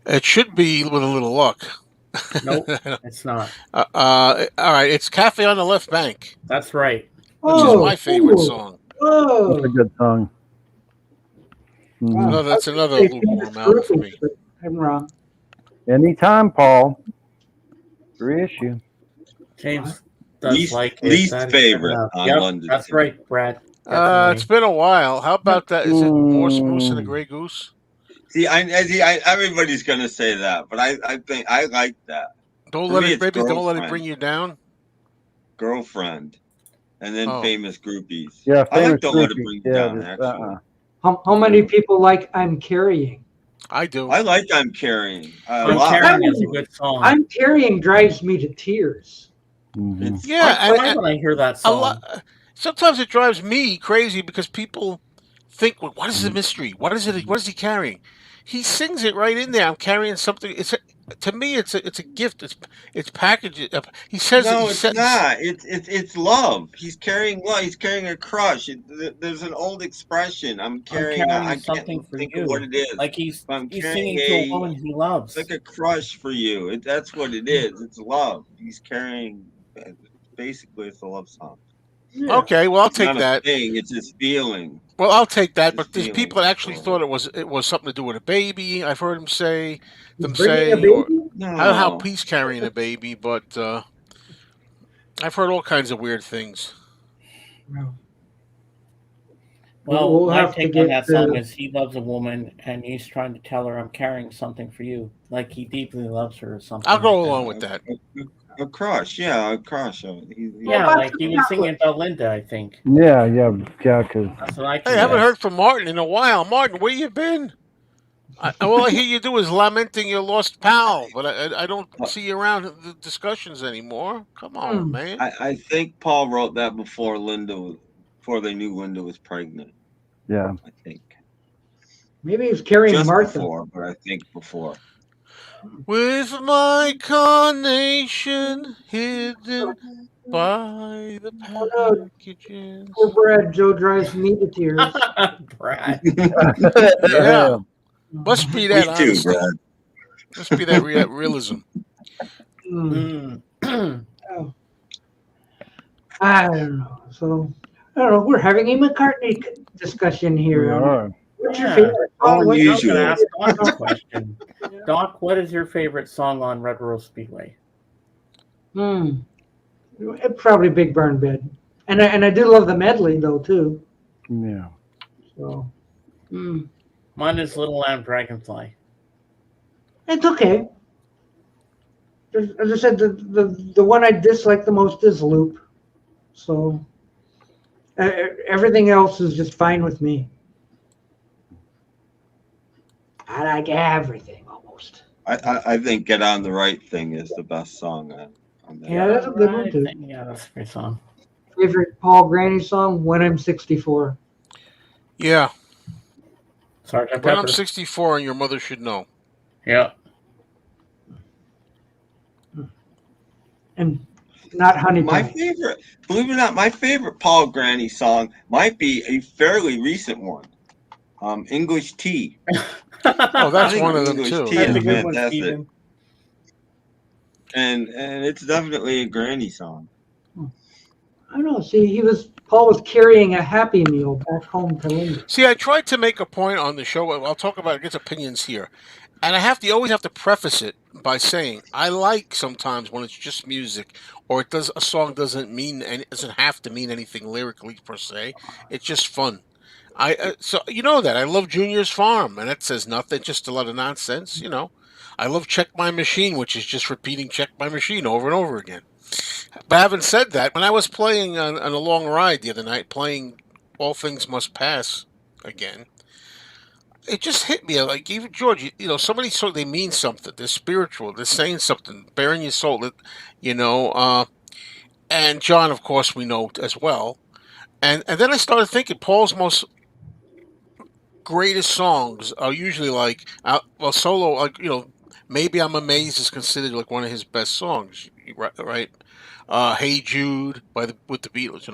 It should be with a little luck. Nope, it's not. All right, it's Cafe on the Left Bank, That's right. which is my favorite song. Oh, That's a good song. Wow. That's another lukewarm album for me. I'm wrong. Anytime, Paul. Reissue. James does Least like it. least That is favorite enough. on Yep, London that's Town. right, Brad. It's been a while. How about that? Is it More Moose and the Grey Goose? See, everybody's gonna say that, but I think I like that. Don't For let me, it, it's baby. Don't let it Girlfriend. bring you down. Girlfriend, and then Oh. Famous Groupies. Yeah, I like famous Don't Let It Groupies. Bring You Yeah, Down, just, actually. How many people like I'm Carrying? I do. I like I'm Carrying. A I'm lot. Carrying is a good song. I'm Carrying drives me to tears. Mhm. It's Yeah, I cry when I hear that a song. lot. Sometimes it drives me crazy because people think, well, "What is the mystery? What is it? What is he carrying?" He sings it right in there. I'm carrying something. To me, it's a gift. It's packaged. He says no, he it's says not. It's love. He's carrying love. He's carrying a crush. There's an old expression. I'm carrying I something can't for think you. of what it is. Like he's I'm singing carrying to a woman he loves. It's like a crush for you. That's what it is. It's love. He's carrying. Basically, it's a love song. Yeah. Okay, well, I'll It's take not that. a thing. It's his feeling. Well, I'll take that. His But there's feeling people that actually for thought it was something to do with a baby. I've heard them Bringing a say, or baby? how No. he's carrying a baby. But I've heard all kinds of weird things. No. Well, We'll my have to take on get that song is he loves a woman and he's trying to tell her I'm carrying something for you, like he deeply loves her or something. I'll go like along with that. A crush, yeah, a crush. Yeah, like he was singing about Linda, I think. Yeah, because That's what I Hey, I haven't guess. heard from Martin in a while. Martin, where you been? All I hear you do is lamenting your lost pal, but I don't see you around the discussions anymore. Come on, man. I think Paul wrote that before they knew Linda was pregnant. yeah. I think. Maybe he was carrying Just Martha. before, but I think before. With my carnation hidden by the packages. Poor Brad, Joe drives me to tears. Brad. Yeah. Must be that Me too, honesty. Brad. Must be that realism. Oh. I don't know. So, I don't know. We're having a McCartney discussion here. We are. What's your Yeah. favorite How song? I'm unusual. going to ask Doc a question. Doc, what is your favorite song on Red Rose Speedway? Probably Big Burn Bed. And I do love the medley, though, too. Yeah. So, Mine is Little Lamb Dragonfly. it's okay. As I said, the one I dislike the most is Loop. So, everything else is just fine with me. I like everything almost. I think "Get on the Right Thing" is the best song on that. Yeah, that's a good one, too. Yeah, that's a great song. Favorite Paul Granny song? When I'm 64. Yeah. Sergeant When I'm Pepper. 64 and your mother should know. Yeah. And not Honey My Pie. favorite, believe it or not, my favorite Paul Granny song might be a fairly recent one. English Tea. Oh, that's I think one of them English too. Tea That's is a good one, fantastic. Steven. And it's definitely a granny song. I don't know. See, Paul was carrying a Happy Meal back home to Linda. See, I tried to make a point on the show. I'll talk about it, get opinions here. And you always have to preface it by saying, I like sometimes when it's just music, or a song doesn't have to mean anything lyrically per se. It's just fun. So you know that I love Junior's Farm, and that says nothing, just a lot of nonsense. You know, I love Check My Machine, which is just repeating Check My Machine over and over again. But having said that, when I was playing on a long ride the other night, playing All Things Must Pass again, it just hit me like, even George, so many songs, they mean something. They're spiritual. They're saying something, bearing your soul. And John, of course, we know as well. And then I started thinking Paul's most greatest songs are usually like, solo, like, Maybe I'm Amazed is considered like one of his best songs, right? Hey Jude with the Beatles,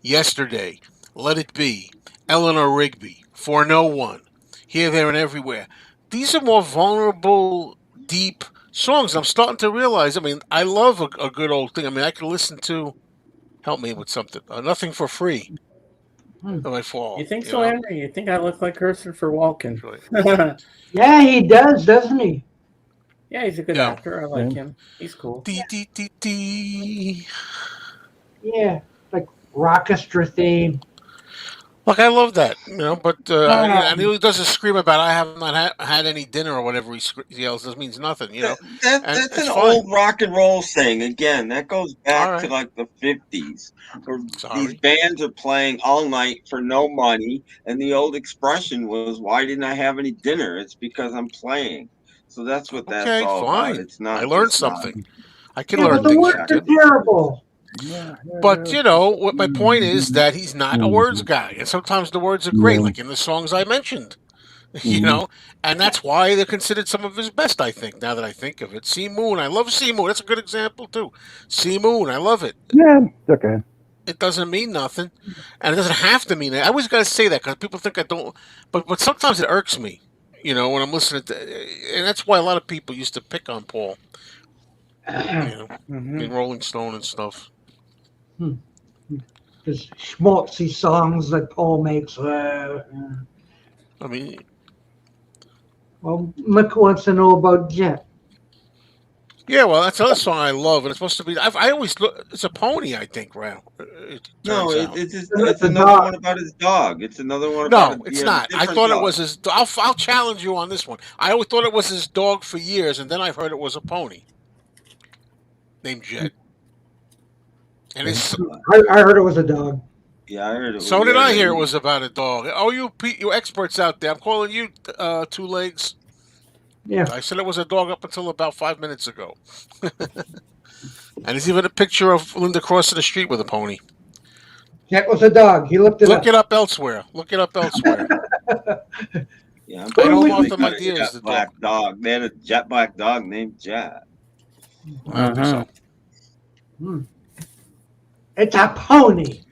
Yesterday, Let It Be, Eleanor Rigby, For No One, Here, There, and Everywhere. These are more vulnerable, deep songs. I'm starting to realize, I love a good old thing. I could listen to, help me with something, Nothing for Free. I fall. You think so, Henry? You think I look like Christopher Walken? Yeah, he does, doesn't he? Yeah, he's a good actor. I like him. He's cool. Yeah, like orchestra theme. Look, I love that, but and he doesn't scream about I have not had any dinner or whatever he yells. This means nothing, and That's it's an fine. old rock and roll thing. Again, that goes All back to right, like the 50s, where these sorry. bands are playing all night for no money, and the old expression was, "Why didn't I have any dinner?" It's because I'm playing. So that's what that's Okay, all about. fine. It's I not learned just not. something. I can Yeah, learn but the things words from are Tim. terrible. But what my point is that he's not a words guy, and sometimes the words are great, like in the songs I mentioned. And that's why they're considered some of his best. I think now that I think of it, Sea Moon, I love Sea Moon. That's a good example too. Sea Moon, I love it. Yeah, okay. It doesn't mean nothing, and it doesn't have to mean it. I always got to say that because people think I don't, but sometimes it irks me, when I'm listening to, and that's why a lot of people used to pick on Paul, in Rolling Stone and stuff. His schmaltzy songs that Paul makes. I mean, Well, Mick wants to know about Jet. yeah, well, that's another song I love, and it's supposed to be. I always look. It's a pony, I think. Ralph. It No, turns out. it's another one about his dog. It's another one about No, it's a not. I different thought it dog. was his. I'll challenge you on this one. I always thought it was his dog for years, and then I've heard it was a pony named Jet. And it's I heard it was a dog. Yeah, I heard it. so did I hear it was about a dog. Oh, you experts out there! I'm calling you, Two Legs. Yeah. I said it was a dog up until about 5 minutes ago. And there's even a picture of Linda crossing the street with a pony. Jet was a dog. He looked it Look up. it up elsewhere. Look it up elsewhere. Yeah, I know they Martha, got my a dear, is jet the black dog. dog. They had a jet black dog named Jet. I don't think so. It's a pony.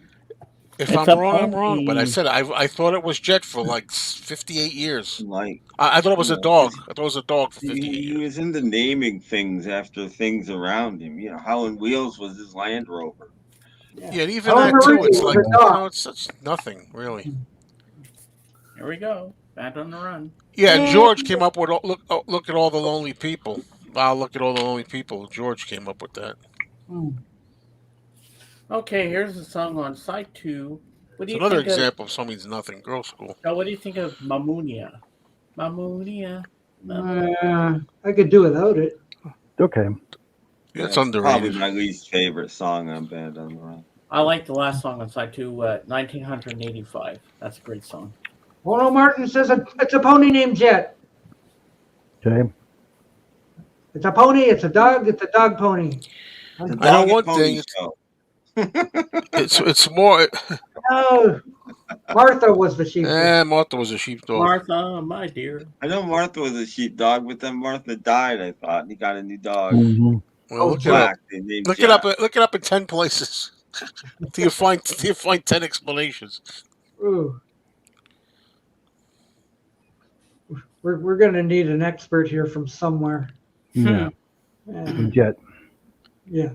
If It's I'm a wrong, I'm wrong. But I pony. said I thought it was Jet for like 58 years. Like I thought it was a dog. I thought it was a dog for he, 58 he years. was into naming things after things around him. Howlin' Wheels was his Land Rover. Yeah, and even Helen that too. Marie It's was like a dog. it's such nothing really. Here we go. Band on the Run. Yeah, and George came up with look at all the lonely people. Wow, look at all the lonely people. George came up with that. Okay, here's a song on side 2. What do It's you another think of? example of song means nothing. Girl school. Now, what do you think of Mamunia? Mamunia. I could do without it. Okay. Yeah, it's Probably underrated. my least favorite song on Band on the Run. I like the last song on side 2, 1985. That's a great song. Ono Martin says it's a pony named Jet. Okay. It's a pony. It's a dog. It's a dog pony. I know Dog and one Pony thing. Show. It's more. Oh, Martha was the sheep. Martha was a sheepdog. Martha, my dear. I know Martha was a sheepdog, but then Martha died, I thought, and he got a new dog. Well, look it up. Black. They named Look Jet. it up. Look it up in 10 places. till you find 10 explanations. Ooh. We're going to need an expert here from somewhere. Yeah. Yeah. Jet. Yeah.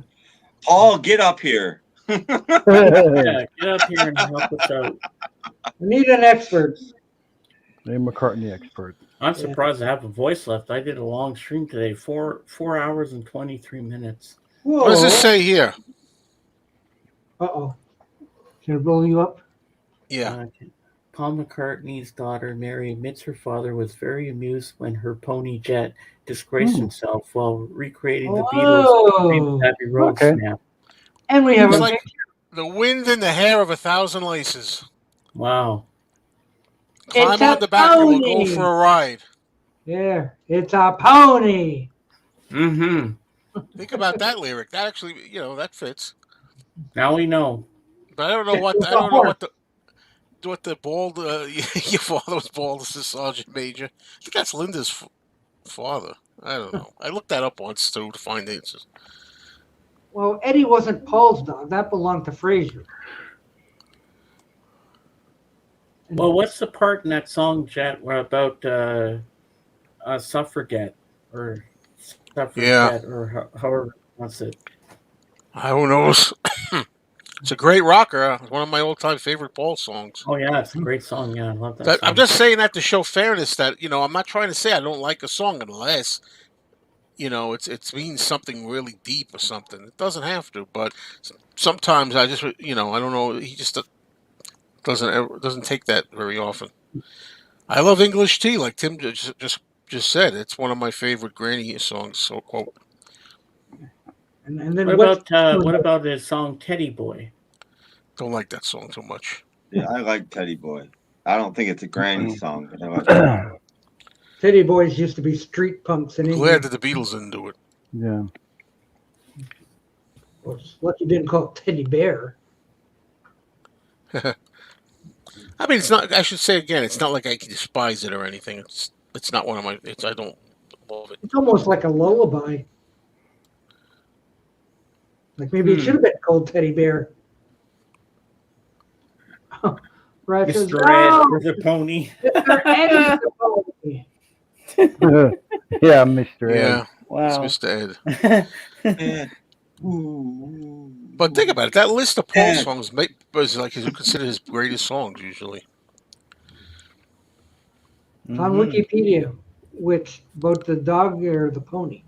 Paul, get up here. Yeah, get up here and help us out. We need an expert. A McCartney expert. I'm surprised I have a voice left. I did a long stream today, 4 hours and 23 minutes. Whoa. What does this say here? Uh-oh. Can I blow you up? Yeah. Paul McCartney's daughter, Mary, admits her father was very amused when her pony Jet disgraced himself while recreating the Beatles' Abbey Road snap. And we have It's a like the wind in the hair of 1,000 laces. Wow. Climb It's on a the back and we'll pony. go for a ride. Yeah, it's a pony. Mm-hmm. Think about that lyric. That actually, that fits. Now we know. But I don't know what the bald. Your father was bald as a sergeant major. I think that's Linda's father. I don't know. I looked that up once too to find answers. Well, Eddie wasn't Paul's dog. That belonged to Frazier. Well, what's the part in that song, Jet, where about suffragette or suffragette or however wants it? Who knows? It's a great rocker. It's one of my all-time favorite Paul songs. Oh yeah, it's a great song. Yeah, I love that song. I'm just saying that to show fairness. That I'm not trying to say I don't like a song unless it means something really deep or something. It doesn't have to, but sometimes I just I don't know. He just Doesn't take that very often. I love English tea, like Tim just said. It's one of my favorite Granny songs. So quote. And then what about his song Teddy Boy? Don't like that song too much. Yeah, I like Teddy Boy. I don't think it's a Granny song, but I like it. Teddy Boys used to be street punks in England. Glad that the Beatles didn't do it. Yeah. Well, it's lucky you didn't call it Teddy Bear. I mean, it's not. I should say again, it's not like I despise it or anything. It's not one of my. I don't love it. It's almost like a lullaby. Like maybe it should have been called Teddy Bear. Right, says, Mr. Ed with a pony. Mr. Ed is the pony. Yeah, Mr. Ed. Yeah, Wow. it's Mr. Ed. But think about it. That list of Paul songs was like considered his greatest songs usually. It's on Wikipedia, which about the dog or the pony.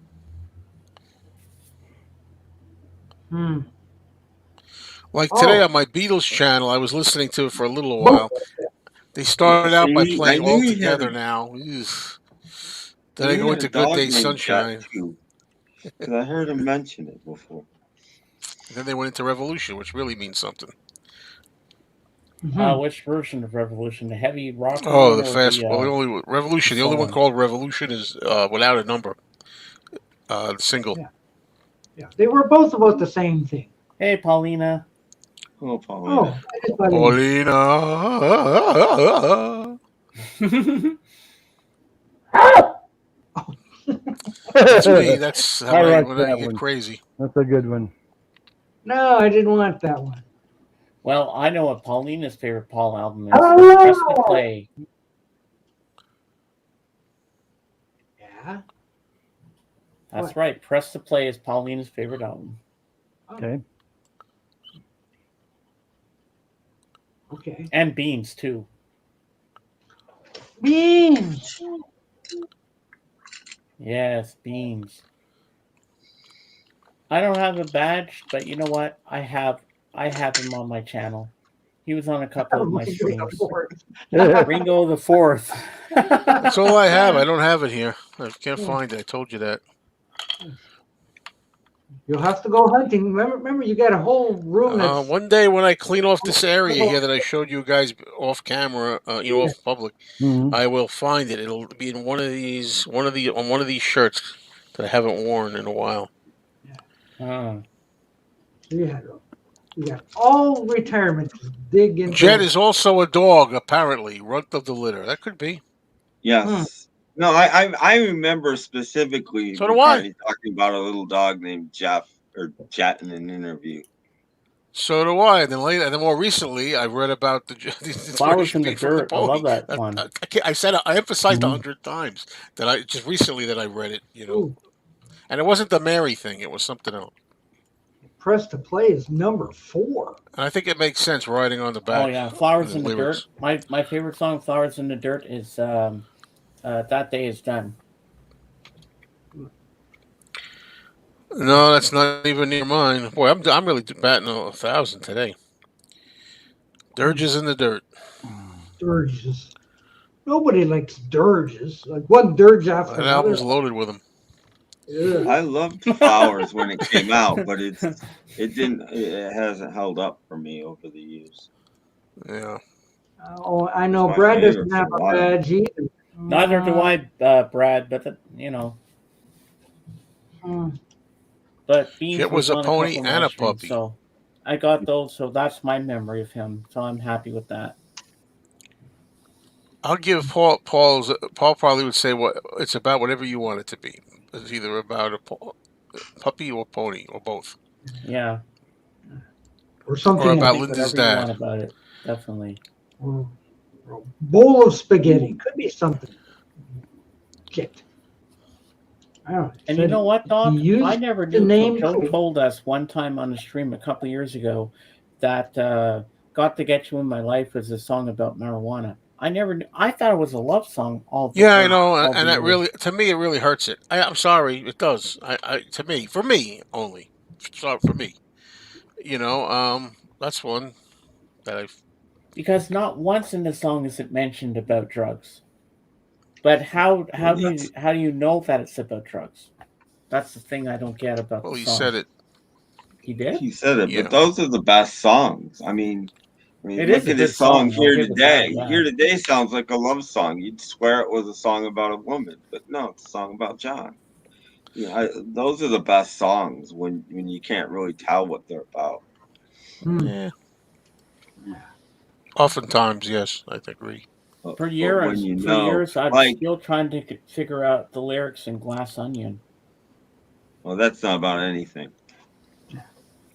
Like today on my Beatles channel, I was listening to it for a little while. They started out by playing All Together Now. Then they go into Good Day Sunshine. Because I heard him mention it before. Then they went into Revolution, which really means something. Which version of Revolution? The heavy rock? Oh, the fast. Only Revolution. The only one called Revolution is Without a Number. The single. Yeah, they were both about the same thing. Hey, Paulina. Oh, Paulina. Paulina. That's me. That's how I get crazy. That's a good one. No, I didn't want that one. Well, I know what Paulina's favorite Paul album is. Press to Play. Yeah. That's right. Press to Play is Paulina's favorite album. Okay. Okay. And Beans, too. Beans! Yes, Beans. I don't have a badge, but you know what? I have him on my channel. He was on a couple of my streams. Ringo the Fourth. That's all I have. I don't have it here. I can't find it. I told you that. You'll have to go hunting. Remember, you got a whole room. One day when I clean off this area here that I showed you guys off camera, off public, I will find it. It'll be in one of these shirts that I haven't worn in a while. Yeah, you got all retirement to dig into. Jet is also a dog, apparently. Runt of the litter. That could be. Yes. No, I remember specifically talking about a little dog named Jeff or Jet in an interview. So do I. And then later, and then more recently, I read about the Flowers in the Dirt. I love that one. I emphasized 100 times that I just recently that I read it. And it wasn't the Mary thing; it was something else. Press to Play is number 4. And I think it makes sense writing on the back. Oh yeah, Flowers in the Dirt. My favorite song, Flowers in the Dirt, is That Day Is Done. No, that's not even near mine. Boy, I'm really batting 1,000 today. Dirges in the Dirt. Dirges. Nobody likes dirges. Like one dirge after that another. album's loaded with them. Yeah. I loved Flowers when it came out, but it hasn't held up for me over the years. Yeah. Oh, I know Brad doesn't have a badge either. Neither do I, Brad. But But Beans it was a pony and a puppy. So I got those. So that's my memory of him. So I'm happy with that. I'll give Paul probably would say it's about whatever you want it to be. It's either about a puppy or pony or both. Yeah. Or something. Or about Linda's dad. About it, definitely. Or a bowl of spaghetti. Could be something. Shit. I don't know. And you know what, Doc? I never knew. Joe told us one time on the stream a couple of years ago that "Got to Get You in My Life" was a song about marijuana. I never knew. I thought it was a love song. I know, and that really, to me, it really hurts it. I'm sorry, it does. For me only. Sorry for me. That's one that Because not once in the song is it mentioned about drugs. But how do you know that it's about drugs? That's the thing I don't get about Well, the he song. said it. He did? He said it, Yeah. but those are the best songs. I mean, It is look a at good his song song, I'll Here give it that, Today. yeah. Here Today sounds like a love song. You'd swear it was a song about a woman, but no, it's a song about John. Those are the best songs when you can't really tell what they're about. Yeah. Oftentimes, yes, I agree. For But years, when you know, I'm like, still trying to figure out the lyrics in Glass Onion. well, that's not about anything.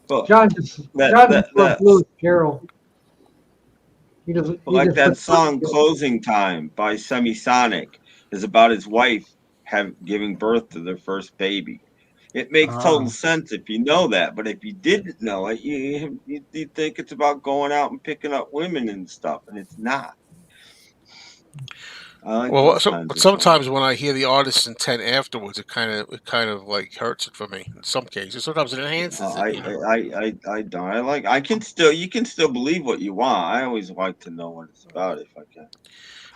But John just loves Lewis Carroll. He doesn't. He like just that song "Closing Time" by Semisonic is about his wife giving birth to their first baby. It makes total sense if you know that, but if you didn't know it, you think it's about going out and picking up women and stuff, and it's not. Well, but sometimes when I hear the artist's intent afterwards, it kind of like hurts it for me. In some cases, sometimes it enhances it. I don't. You can still believe what you want. I always like to know what it's about if I can.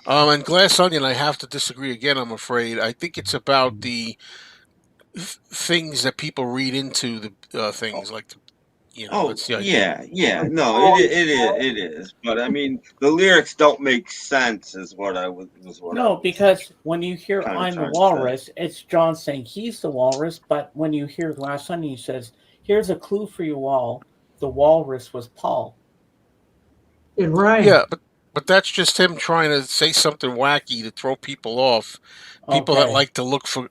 And Glass Onion, I have to disagree again. I'm afraid. I think it's about the things that people read into the things, like that's the idea. Yeah. No, it is. But I mean, the lyrics don't make sense. Is what I was. Because when you hear kinda "I'm the trying to Walrus," it's John saying he's the walrus. But when you hear Glass Onion, he says, "Here's a clue for you all: the walrus was Paul." It rhymes. Yeah, but that's just him trying to say something wacky to throw people off. People that like to look for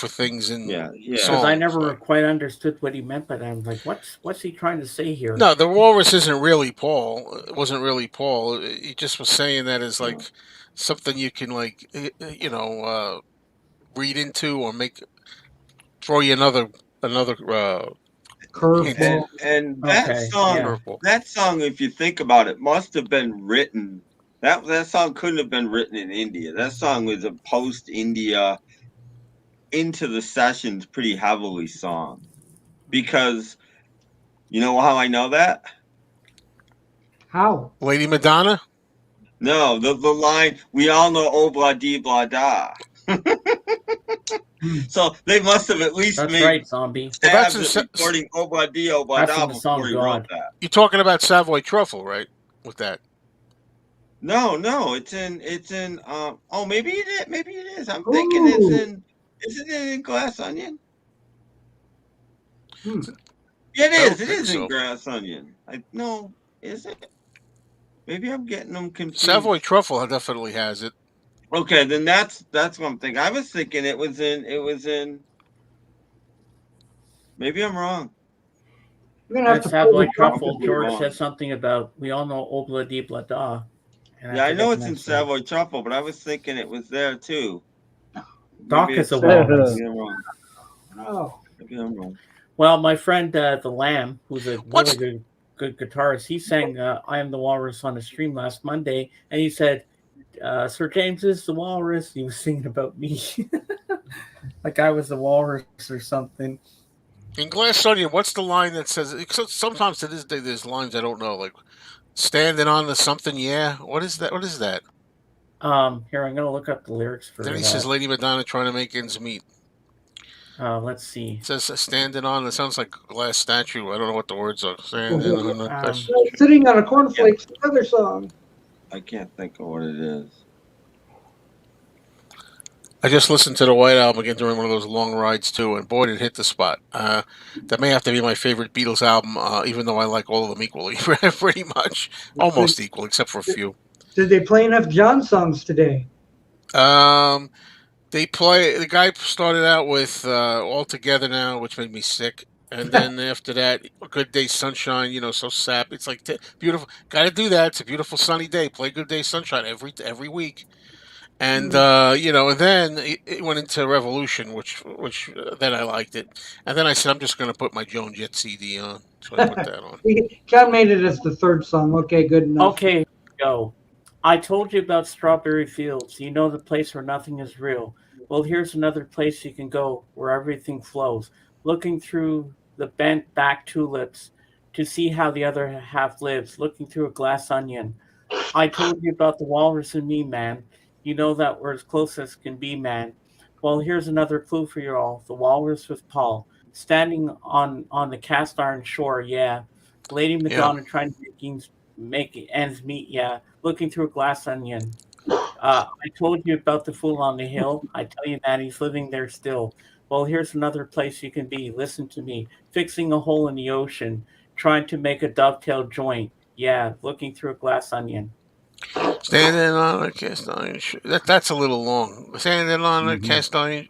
things in songs. Because I never quite understood what he meant, but I'm like, what's he trying to say here? No, the walrus isn't really Paul. It wasn't really Paul. He just was saying that as like something you can read into or throw you another curveball. And that song, if you think about it, must have been written. That song couldn't have been written in India. That song was a post-India, into the sessions pretty heavily song. Because you know how I know that? How? Lady Madonna? No, the line, we all know oh blah dee blah da. So they must have at least That's made right, Zombie. stabs at recording oh blah dee oh blah da before he wrote that. You're talking about Savoy Truffle, right? With that. No, it's in maybe it is. I'm thinking isn't it in Glass Onion? Yeah, it is in Glass Onion. Is it? Maybe I'm getting them confused. Savoy Truffle definitely has it. Okay, then that's what I'm thinking. I was thinking it was in maybe I'm wrong. Savoy Truffle, George said something about we all know Obla Di Bla Da. Yeah, I know it's in Savoy Truffle, but I was thinking it was there too. Doc is a walrus. Maybe I'm wrong. Oh. Maybe I'm wrong. Well, my friend the Lamb, who's a really good guitarist, he sang "I Am the Walrus" on a stream last Monday, and he said, "Sir James is the walrus." He was singing about me, like I was the walrus or something. In Glass Onion, what's the line that says? Sometimes to this day, there's lines I don't know, like "standing on the something." Yeah, what is that? What is that? Here I'm gonna look up the lyrics for. Then he says, "Lady Madonna trying to make ends meet." Let's see. It says standing on. It sounds like a glass statue. I don't know what the words are. Standing on a sitting on a cornflakes. Another song. I can't think of what it is. I just listened to the White Album again during one of those long rides too, and boy, it hit the spot. That may have to be my favorite Beatles album, even though I like all of them equally, pretty much, almost equal, except for a few. Did they play enough John songs today? The guy started out with All Together Now, which made me sick. And then after that, Good Day Sunshine, so sap. It's like beautiful. Got to do that. It's a beautiful sunny day. Play Good Day Sunshine every week. And, and then it went into Revolution, which then I liked it. And then I said, I'm just going to put my Joan Jett CD on. So I put that on. John made it as the third song. Okay, good enough. Okay, go. I told you about Strawberry Fields. You know the place where nothing is real. Well, here's another place you can go where everything flows. Looking through the bent back tulips to see how the other half lives. Looking through a glass onion. I told you about the walrus and me, man. You know that we're as close as can be, man. Well, here's another clue for you all. The walrus with Paul, standing on the cast iron shore, yeah. Lady Madonna trying to make ends meet, yeah. Looking through a glass onion. I told you about the fool on the hill. I tell you that he's living there still. Well, here's another place you can be. Listen to me. Fixing a hole in the ocean. Trying to make a dovetail joint. Yeah, looking through a glass onion. Standing on a cast iron. That's a little long. Standing on a cast iron.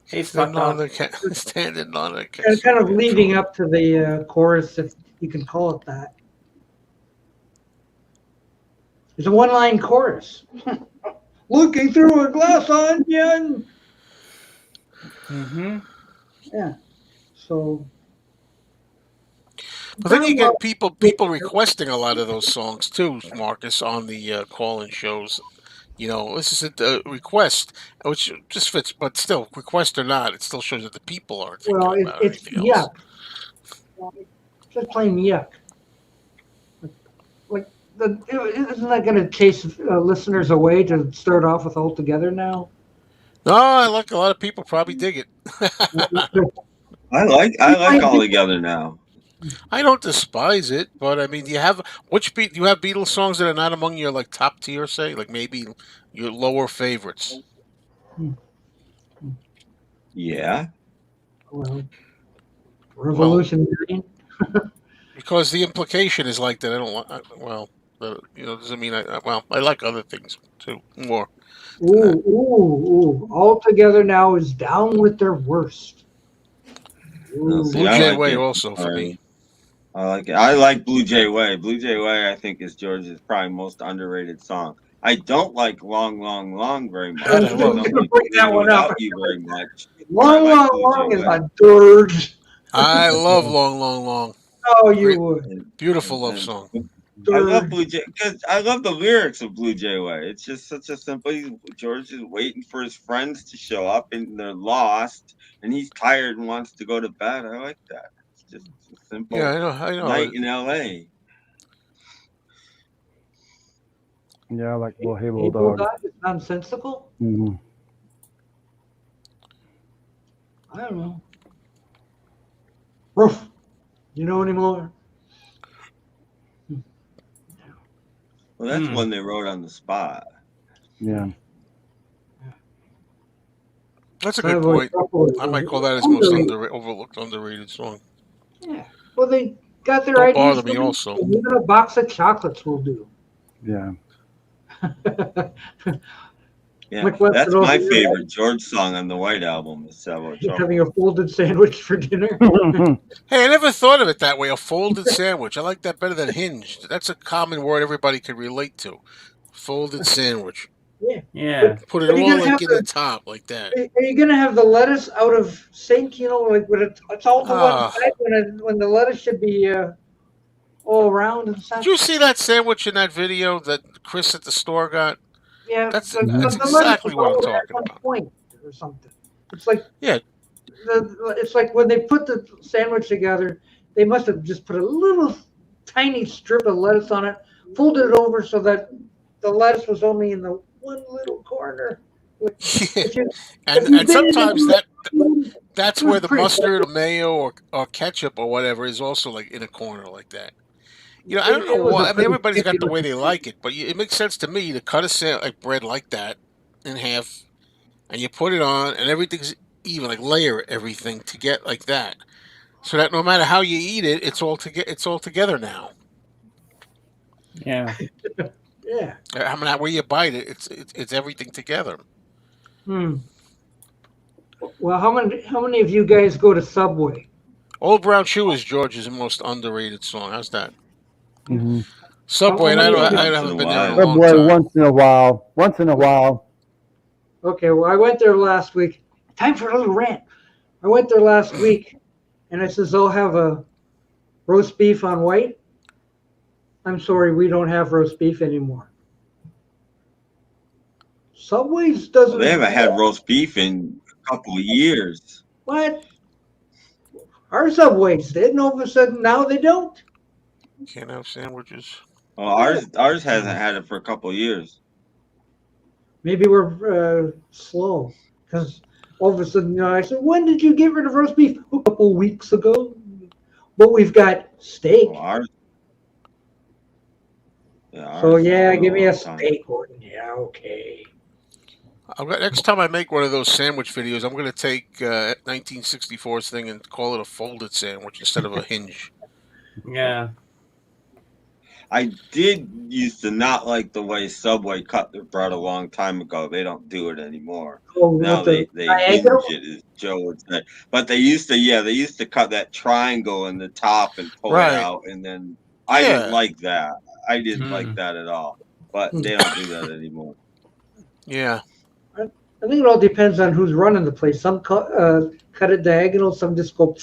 Hey, standing on a cast And kind of leading up to the chorus, if you can call it that. It's a one-line chorus. Looking through a glass onion. Mm-hmm. Yeah. So. But then you get people requesting a lot of those songs too, Marcus, on the call-in shows. You know, this is a request, which just fits, but still, request or not, it still shows that the people aren't thinking about It's anything else. Just plain yuck. Like, isn't that going to chase listeners away to start off with All Together now? No, I like a lot of people probably dig it. I like All Together now. I don't despise it, but I mean, do you have Beatles songs that are not among your like top tier, say, like maybe your lower favorites? Yeah. Well, Revolution. Because the implication is like that. I don't want. Doesn't mean I like other things too more. Ooh! All Together now is down with their worst. Blue Jay Way also for me. I like it. I like Blue Jay Way. Blue Jay Way, I think, is George's probably most underrated song. I don't like Long, Long, Long very much. I was going to bring that one up. You very much. Long, Long, Long is a dirge. I love Long, Long, Long. Oh, you would. Beautiful love song. I love Blue Jay because I love the lyrics of Blue Jay Way. It's just such a simple. George is waiting for his friends to show up and they're lost, and he's tired and wants to go to bed. I like that. It's just a simple I know. night in L.A. Yeah, I like Well, Hey Hey Bulldog. It's nonsensical. Mm-hmm. I don't know. Roof. You know anymore? Well, that's one they wrote on the spot. Yeah. That's a good point. I might call that his most overlooked, underrated song. Yeah. Well, they got their Don't ideas. bother me also. Even a box of chocolates will do. Yeah. Yeah, that's my favorite George song on the White Album. Is having a folded sandwich for dinner. Hey, I never thought of it that way. A folded sandwich. I like that better than hinged. That's a common word everybody can relate to. Folded sandwich. Yeah. Put it all like in the top like that. Are you gonna have the lettuce out of sync? You know, like when it's all to one side when the lettuce should be all around and stuff. Did you see that sandwich in that video that Chris at the store got? Yeah, that's exactly what I'm talking about. Point or something. It's like it's like when they put the sandwich together, they must have just put a little tiny strip of lettuce on it, folded it over so that the lettuce was only in the one little corner. And sometimes that's where the mustard or mayo or ketchup or whatever is also like in a corner like that. You know, I don't know why. I mean, everybody's got the way they like it, but it makes sense to me to cut a bread like that in half, and you put it on, and everything's even. Like layer everything to get like that, so that no matter how you eat it, it's all together now. Yeah. Yeah. I mean, where you bite it, it's everything together. Well, how many of you guys go to Subway? Old Brown Shoe is George's most underrated song. How's that? Mm-hmm. Subway, and I haven't been there in a long Subway time. Once in a while. Okay, well, I went there last week. Time for a little rant. I went there last week, and I says, "I'll have a roast beef on white." I'm sorry, we don't have roast beef anymore. Subway's doesn't. They haven't had roast beef in a couple of years. What? Our Subways did, and all of a sudden now they don't. Can't have sandwiches. Well, ours hasn't had it for a couple of years. Maybe we're slow because all of a sudden, I said, "When did you get rid of roast beef?" A couple weeks ago. But we've got steak. Well, ours. Yeah, So ours has yeah, been give me a long time. steak one. Yeah, okay. Next time I make one of those sandwich videos, I'm going to take 1964's thing and call it a folded sandwich instead of a hinge. Yeah. I did used to not like the way Subway cut their bread a long time ago. They don't do it anymore. Oh, Now with the they hinge diagonal? it, as Joe would say. But they used to cut that triangle in the top and pull it Right. out, and then I didn't Yeah. like that. I didn't like Mm. that at all. But they don't do that anymore. Yeah. I think it all depends on who's running the place. Some cut it diagonal, some just go,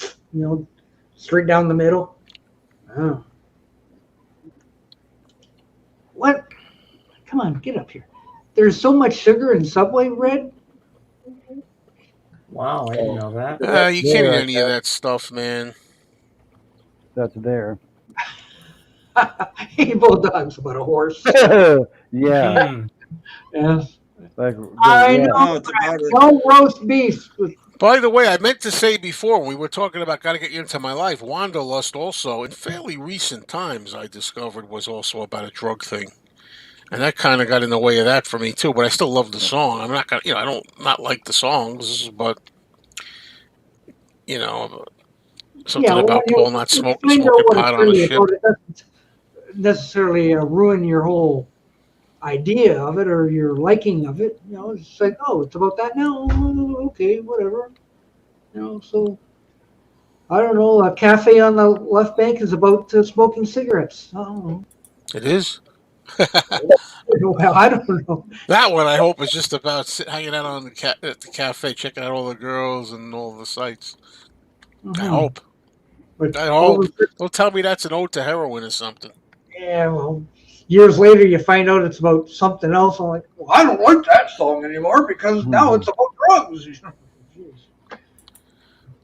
straight down the middle. Oh. What? Come on, get up here. There's so much sugar in Subway bread. Wow, I didn't know that. You can't eat Yeah, any of that stuff, man. That's there. Hey, bulldogs, but a horse. Yeah. Mm. Yes. Like, I yeah. know. Oh, it's about it. No roast beef. By the way, I meant to say before when we were talking about Gotta Get You Into My Life, Wanderlust also, in fairly recent times, I discovered was also about a drug thing. And that kind of got in the way of that for me too, but I still love the song. I'm not gonna, I don't not like the songs, but something Yeah, well, about when Paul not you smoking find out what pot it's on a really ship. about, it doesn't necessarily ruin your whole idea of it or your liking of it. It's like, oh, it's about that now. Okay, whatever. So I don't know. A cafe on the left bank is about smoking cigarettes. I don't know. It is. Well, I don't know. That one I hope is just about hanging out on at the cafe, checking out all the girls and all the sights. I hope. But I all hope. the- Don't tell me that's an ode to heroin or something. yeah, well, years later you find out it's about something else. I'm like, well, I don't like that song anymore because now it's about drugs.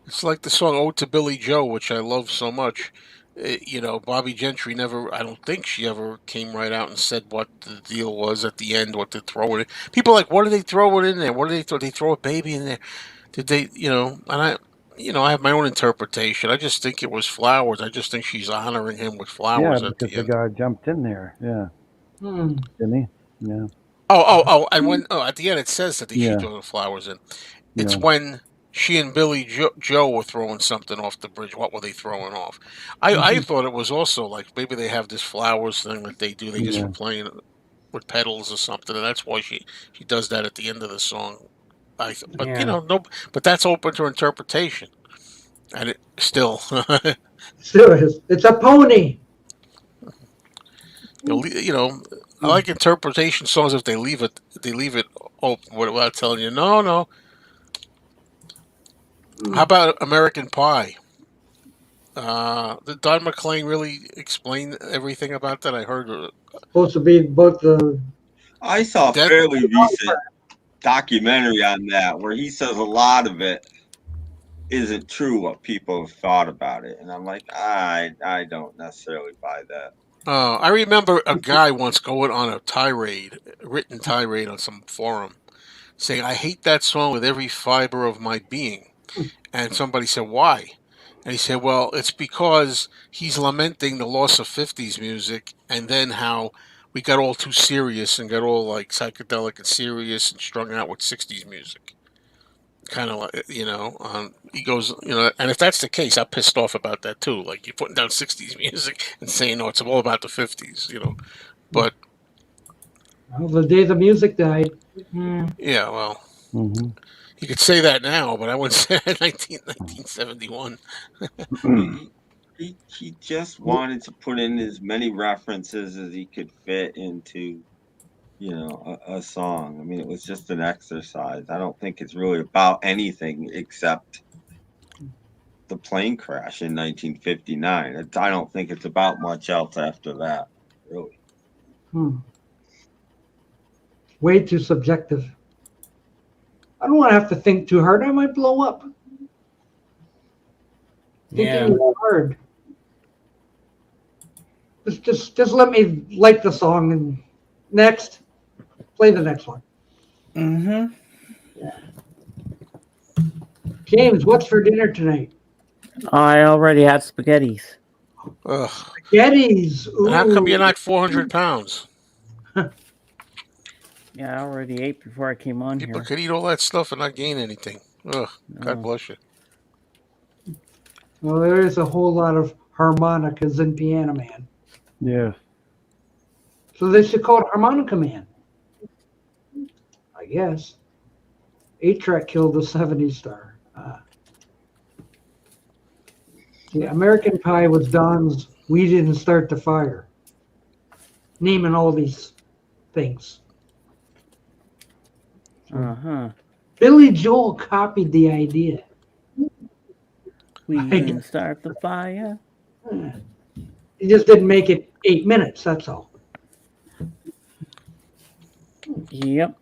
It's like the song "Ode to Billy Joe," which I love so much. Bobby Gentry never. I don't think she ever came right out and said what the deal was at the end. What to throw it in. People are like, what do they throw it in there? What do they throw? They throw a baby in there. Did they? And I have my own interpretation. I just think it was flowers. I just think she's honoring him with Yeah, flowers at because the the end. guy jumped in there. Yeah. Didn't he? Yeah. Oh, and when at the end it says that she Yeah. threw the flowers in. It's Yeah. when she and Billy Joe were throwing something off the bridge. What were they throwing off? I thought it was also like maybe they have this flowers thing that they do. They just Yeah. were playing with petals or something, and that's why she does that at the end of the song. But Yeah. no, but that's open to interpretation, and it still. Still is. It's a pony. I like interpretation songs if they leave it open without telling you no. How about American Pie? Did Don McLean really explain everything about that? I heard. Supposed to be both the. I saw a fairly recent documentary on that where he says a lot of it isn't true what people have thought about it, and I'm like, I don't necessarily buy that. I remember a guy once going on a written tirade on some forum, saying, "I hate that song with every fiber of my being," and somebody said, "Why?" And he said, well, it's because he's lamenting the loss of 50s music and then how we got all too serious and got all like psychedelic and serious and strung out with 60s music. Kind of like, he goes, and if that's the case, I'm pissed off about that too. Like you're putting down 60s music and saying, no, it's all about the 50s, But. Well, the day the music died. Yeah, well. Mm-hmm. You could say that now, but I wouldn't say that in 1971. He just wanted to put in as many references as he could fit into, a song. I mean, it was just an exercise. I don't think it's really about anything except the plane crash in 1959. I don't think it's about much else after that, really. Way too subjective. I don't want to have to think too hard. I might blow up. Thinking too hard. Just let me like the song and next, play the next one. Mm-hmm. James, what's for dinner tonight? I already had spaghettis. Ugh. Spaghettis. And how come Ooh. you're not 400 pounds? Yeah, I already ate before I came on People here. could eat all that stuff and not gain anything. Ugh. God bless you. Well, there is a whole lot of harmonicas in Piano Man. Yes. So they should call it Harmonica Man. I guess. 8-Track killed the 70s star. The American Pie was Don's We Didn't Start the Fire. Naming all these things. Uh-huh. Billy Joel copied the idea. We didn't start the fire. He just didn't make it 8 minutes, that's all. Yep.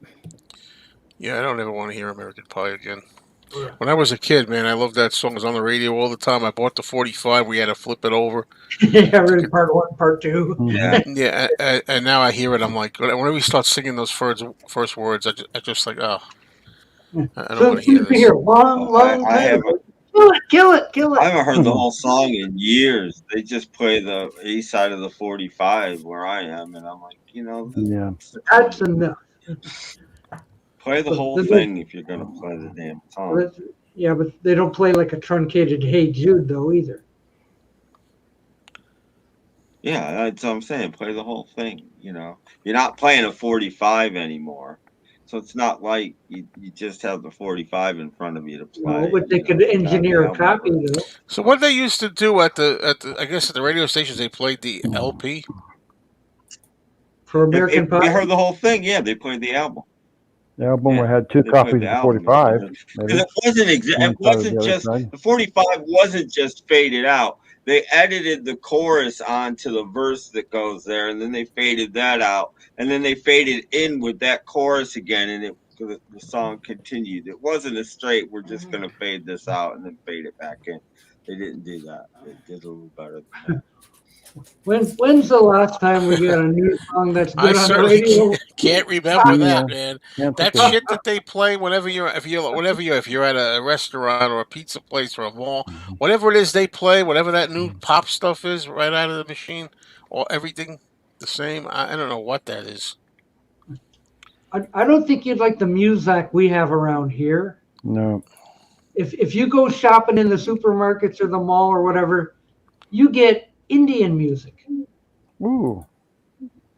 Yeah, I don't ever want to hear American Pie again. When I was a kid, man, I loved that song. It was on the radio all the time. I bought the 45. We had to flip it over. Yeah, really part 1, part 2. Yeah. Yeah, and now I hear it. I'm like, whenever we start singing those first words, I just like, oh, I don't want to hear this. Long I time haven't, ago. Kill it. I haven't heard the whole song in years. They just play the A side of the 45 where I am, and I'm like, Yeah. That's enough. play the whole thing if you're going to play the damn song. Yeah, but they don't play like a truncated Hey Jude, though, either. Yeah, that's what I'm saying. Play the whole thing, You're not playing a 45 anymore. So it's not like you just have the 45 in front of you to play. No, but they could engineer a copy, though. So what they used to do at the I guess at the radio stations, they played the LP. For American If Pie? you heard the whole thing, yeah, they played the album. The album Yeah, had 2 they copies played of the the album. 45. Because it One wasn't side or the other just side. the 45 wasn't just faded out. They edited the chorus onto the verse that goes there, and then they faded that out, and then they faded in with that chorus again, and the song continued. It wasn't a straight, we're just going to fade this out and then fade it back in. They didn't do that. They did a little better than that. When's the last time we got a new song that's I good on the certainly radio? can't remember Yeah. that, man. Yeah, That okay. shit that they play whenever you're if you're at a restaurant or a pizza place or a mall, whatever it is they play, whatever that new pop stuff is right out of the machine, or everything the same. I don't know what that is. I don't think you'd like the music we have around here. No. If you go shopping in the supermarkets or the mall or whatever, you get Indian music. Ooh.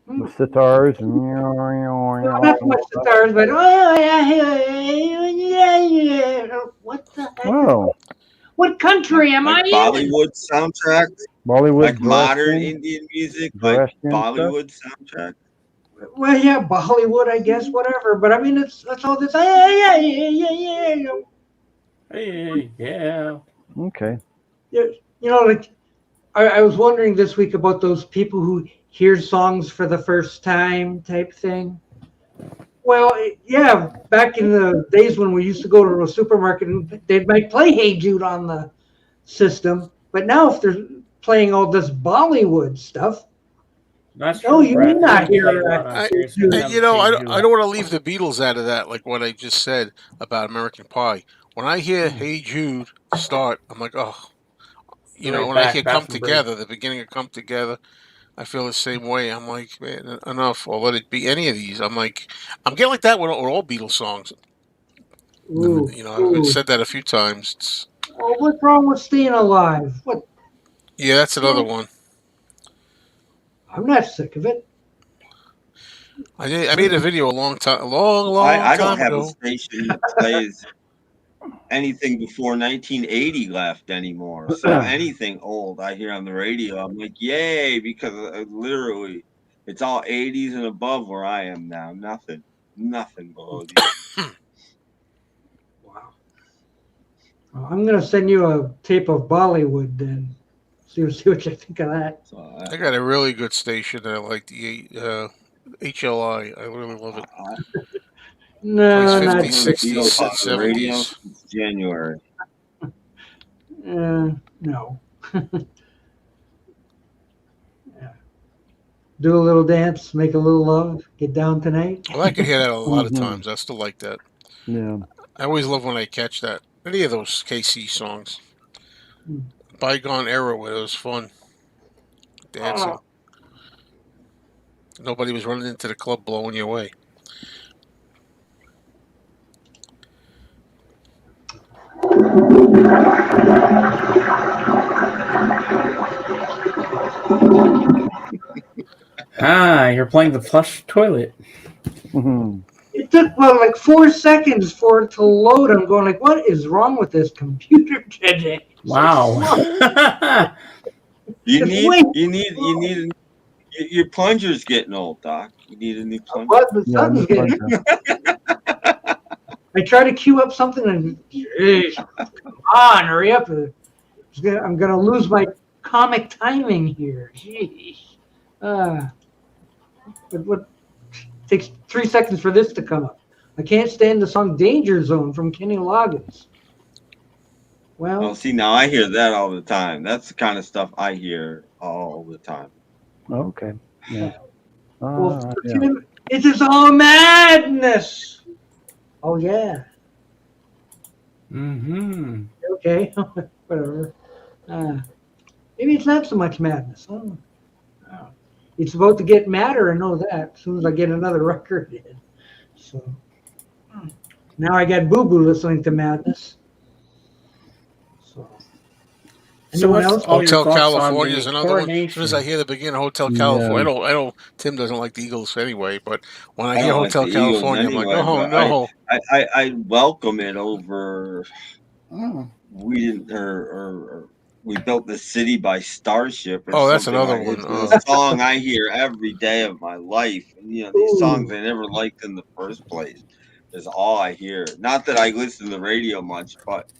The sitars. Not so much sitars, but what the heck? Oh. What country am I in? Bollywood soundtrack, Bollywood. like modern Zoroastrian. Indian music, Zoroastrian like stuff? Bollywood soundtrack. Well, yeah, Bollywood, I guess, whatever. But I mean, that's all this. Hey, yeah. Okay. Like I was wondering this week about those people who hear songs for the first time type thing. Well, yeah, back in the days when we used to go to a supermarket and they might play Hey Jude on the system, but now if they're playing all this Bollywood stuff, That's no, true, you Brad. may not They play hear a lot that. on Sirius XM, I don't want to leave the Beatles out of that, like what I just said about American Pie. When I hear "Hey Jude" start, I'm like, oh, Right when I back, hear back "Come from Together," the beginning of "Come Together," I feel the same way. I'm like, man, enough, or let it be any of these. I'm getting like that with all Beatles songs. Ooh, I've said that a few times. Oh, what's wrong with staying alive? What? Yeah, that's another one. I'm not sick of it. I made a video a long time I don't time have ago. a station that plays anything before 1980 left anymore. So anything old I hear on the radio, I'm like, yay, because literally it's all 80s and above where I am now. Nothing below these. Wow. Well, I'm gonna send you a tape of Bollywood then. See what you think of that. So I got a really good station that I like, the HLI. I really love it. No, Plays not 50s, the 60s, Beatles and on the radio 70s. since January. no. do a little dance, make a little love, get down tonight. Well, I could hear that a lot of times. I still like that. Yeah. I always love when I catch that. Any of those KC songs. Bygone era where it was fun. Dancing. Nobody was running into the club blowing you away. You're playing the flush toilet. It took like 4 seconds for it to load. I'm going like, what is wrong with this computer today? Wow. You need your plunger's getting old, Doc. You need a new plunger. What? The sun's getting. I try to queue up something and geez, come on, hurry up! I'm gonna lose my comic timing here. Jeez. But what takes 3 seconds for this to come up? I can't stand the song "Danger Zone" from Kenny Loggins. Well, see, now I hear that all the time. That's the kind of stuff I hear all the time. Okay. Yeah. Well, it is all madness. Oh yeah. Mm-hmm. Okay. Whatever. Maybe it's not so much madness. Oh. It's about to get madder. I know that as soon as I get another record in. So now I got Boo Boo listening to madness. So what's else? Hotel California is another one. As coronation? soon as I hear the beginning of Hotel California, I don't. Tim doesn't like the Eagles anyway, but when I hear don't Hotel like the Eagles California, I'm anyway, like, oh but no. I welcome it over. We didn't, or we built the city by Starship. Oh, that's something another like, one. It's a song I hear every day of my life. And, these songs I never liked in the first place is all I hear. Not that I listen to the radio much, but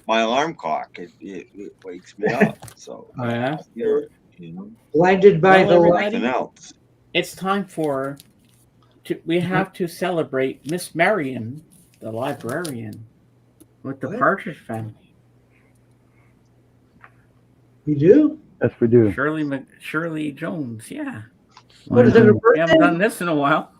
my alarm clock it wakes me up. So I hear it. Blinded by the nothing else. It's time we have to celebrate Miss Marion, the librarian, with the Partridge Family. We do? Yes, we do. Shirley Jones, yeah. What is it, her birthday? We haven't done this in a while.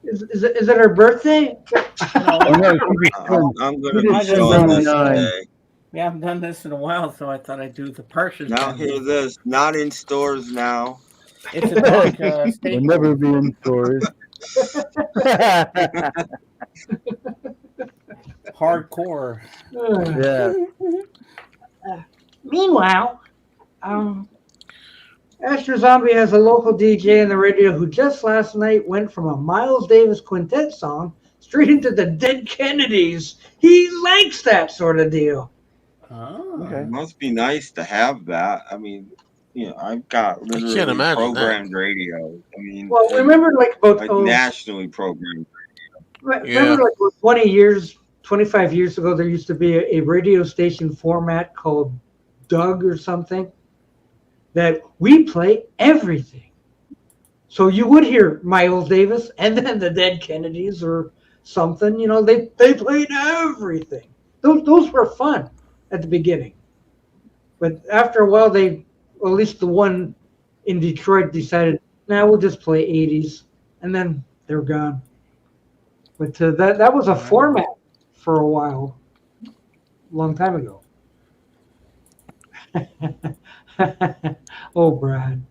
Is it her birthday? I'm going to be showing this today. We haven't done this in a while, so I thought I'd do the Partridge Now Family. hear this. Not in stores now. It's a dark We'll never be in stores. Hardcore. Yeah. Meanwhile, Astro Zombie has a local DJ in the radio who just last night went from a Miles Davis quintet song straight into the Dead Kennedys. He likes that sort of deal. Oh. Okay. It must be nice to have that. I mean, I've got literally programmed radio. I mean, well, remember nationally programmed radio. Remember 25 years ago, there used to be a radio station format called Doug or something that we play everything. So you would hear Miles Davis and then the Dead Kennedys or something. They played everything. Those were fun at the beginning. But after a while, at least the one in Detroit decided, we'll just play 80s. And then they're gone. But that was a format for a while, long time ago. Oh, Brad.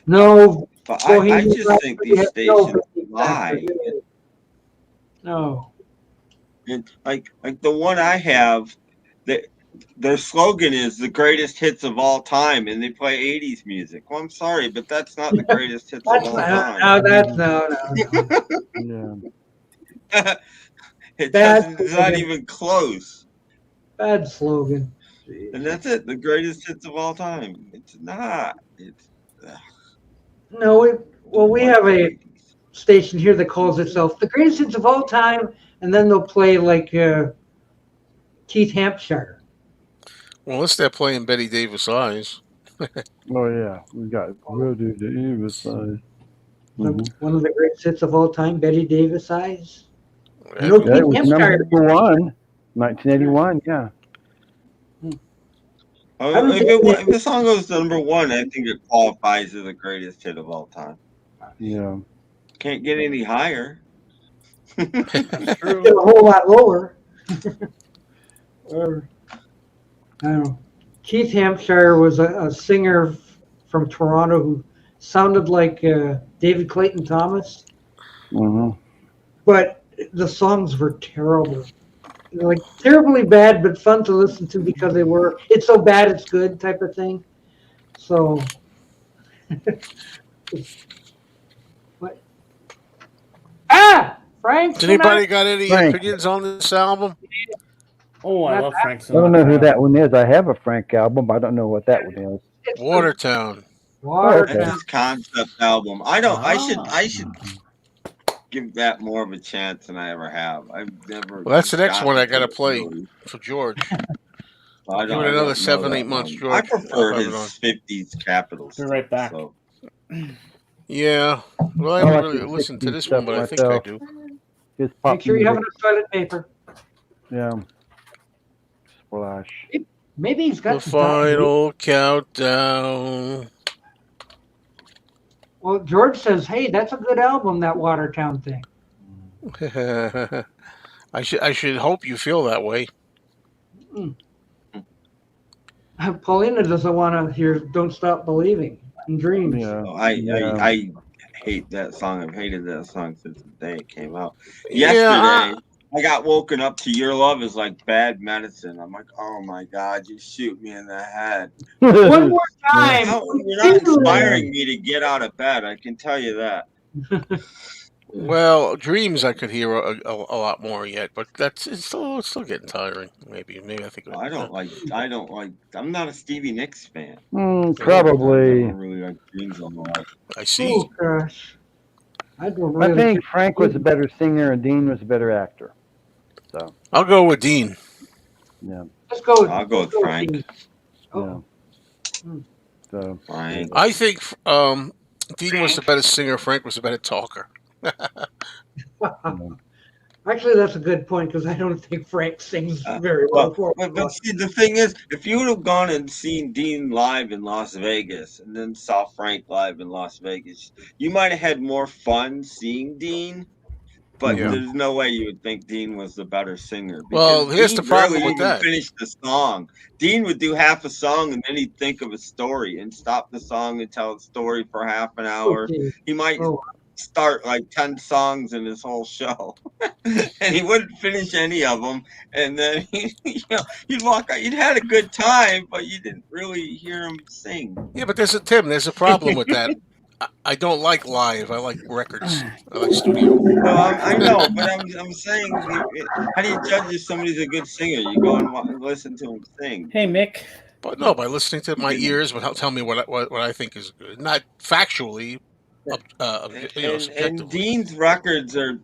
No. But I just think these stations lie. No. And like the one I have, their slogan is the greatest hits of all time, and they play 80s music. Well, I'm sorry, but that's not the greatest hits of all time. No. It's not even close. Bad slogan. And that's it, the greatest hits of all time. It's not. No, we have a station here that calls itself the greatest hits of all time, and then they'll play like Keith Hampshire. Well, unless they're playing Betty Davis Eyes. Oh yeah, we got Betty Davis Eyes. One of the greatest hits of all time, Betty Davis Eyes. It was number 1, 1981. Yeah. If the song goes to number one, I think it qualifies as the greatest hit of all time. Yeah. Can't get any higher. Get a whole lot lower. Or, I don't know. Keith Hampshire was a singer from Toronto who sounded like David Clayton Thomas, but the songs were terrible. Like terribly bad, but fun to listen to because they were. It's so bad it's good type of thing. So, what? Frank. Does anybody got any opinions on this album? Oh, I love Frank Sinatra. I don't know who that one is. I have a Frank album, but I don't know what that one is. Watertown. That's his concept album. I should give that more of a chance than I ever have. I've never. Well, that's the next one I got to play for George. Give it another 7-8 months, George. I prefer his 50s Capitals. Be right back. So. Yeah. Well, I haven't really listened to this one, but I think I do. Make sure you have enough toilet paper. Yeah. Splash. Maybe he's got the final countdown. Well, George says, "Hey, that's a good album, that Watertown thing." I should hope you feel that way. Paulina doesn't want to hear "Don't Stop Believing" in Dreams. Yeah. I hate that song. I've hated that song since the day it came out. Yesterday, I got woken up to "Your Love Is Like Bad Medicine." I'm like, oh my God, you shoot me in the head. One more time. You're not inspiring me to get out of bed. I can tell you that. Well, Dreams I could hear a lot more yet, but it's still getting tiring. Maybe I think. I don't like. I'm not a Stevie Nicks fan. Probably. I don't really like Dreams a lot. I see. Oh gosh. I think Frank was a better singer and Dean was a better actor. So I'll go with Dean. Yeah. I'll go with Frank. Oh. Yeah. So Frank. I think Dean was the better singer. Frank was the better talker. Actually, that's a good point because I don't think Frank sings very well. But see, the thing is, if you would have gone and seen Dean live in Las Vegas and then saw Frank live in Las Vegas, you might have had more fun seeing Dean. But there's no way you would think Dean was the better singer. Well, here's the problem with that. He wouldn't finish the song. Dean would do half a song and then he'd think of a story and stop the song and tell a story for half an hour. Okay. He might start like 10 songs in his whole show, and he wouldn't finish any of them. And then you'd walk out. You'd had a good time, but you didn't really hear him sing. Yeah, but there's a problem with that. I don't like live. I like records. I like studio. No, I know, but I'm saying, how do you judge if somebody's a good singer? You go and listen to him sing. Hey, Mick. But no, by listening to my ears, but tell me what I think is good. Not factually. And Dean's records are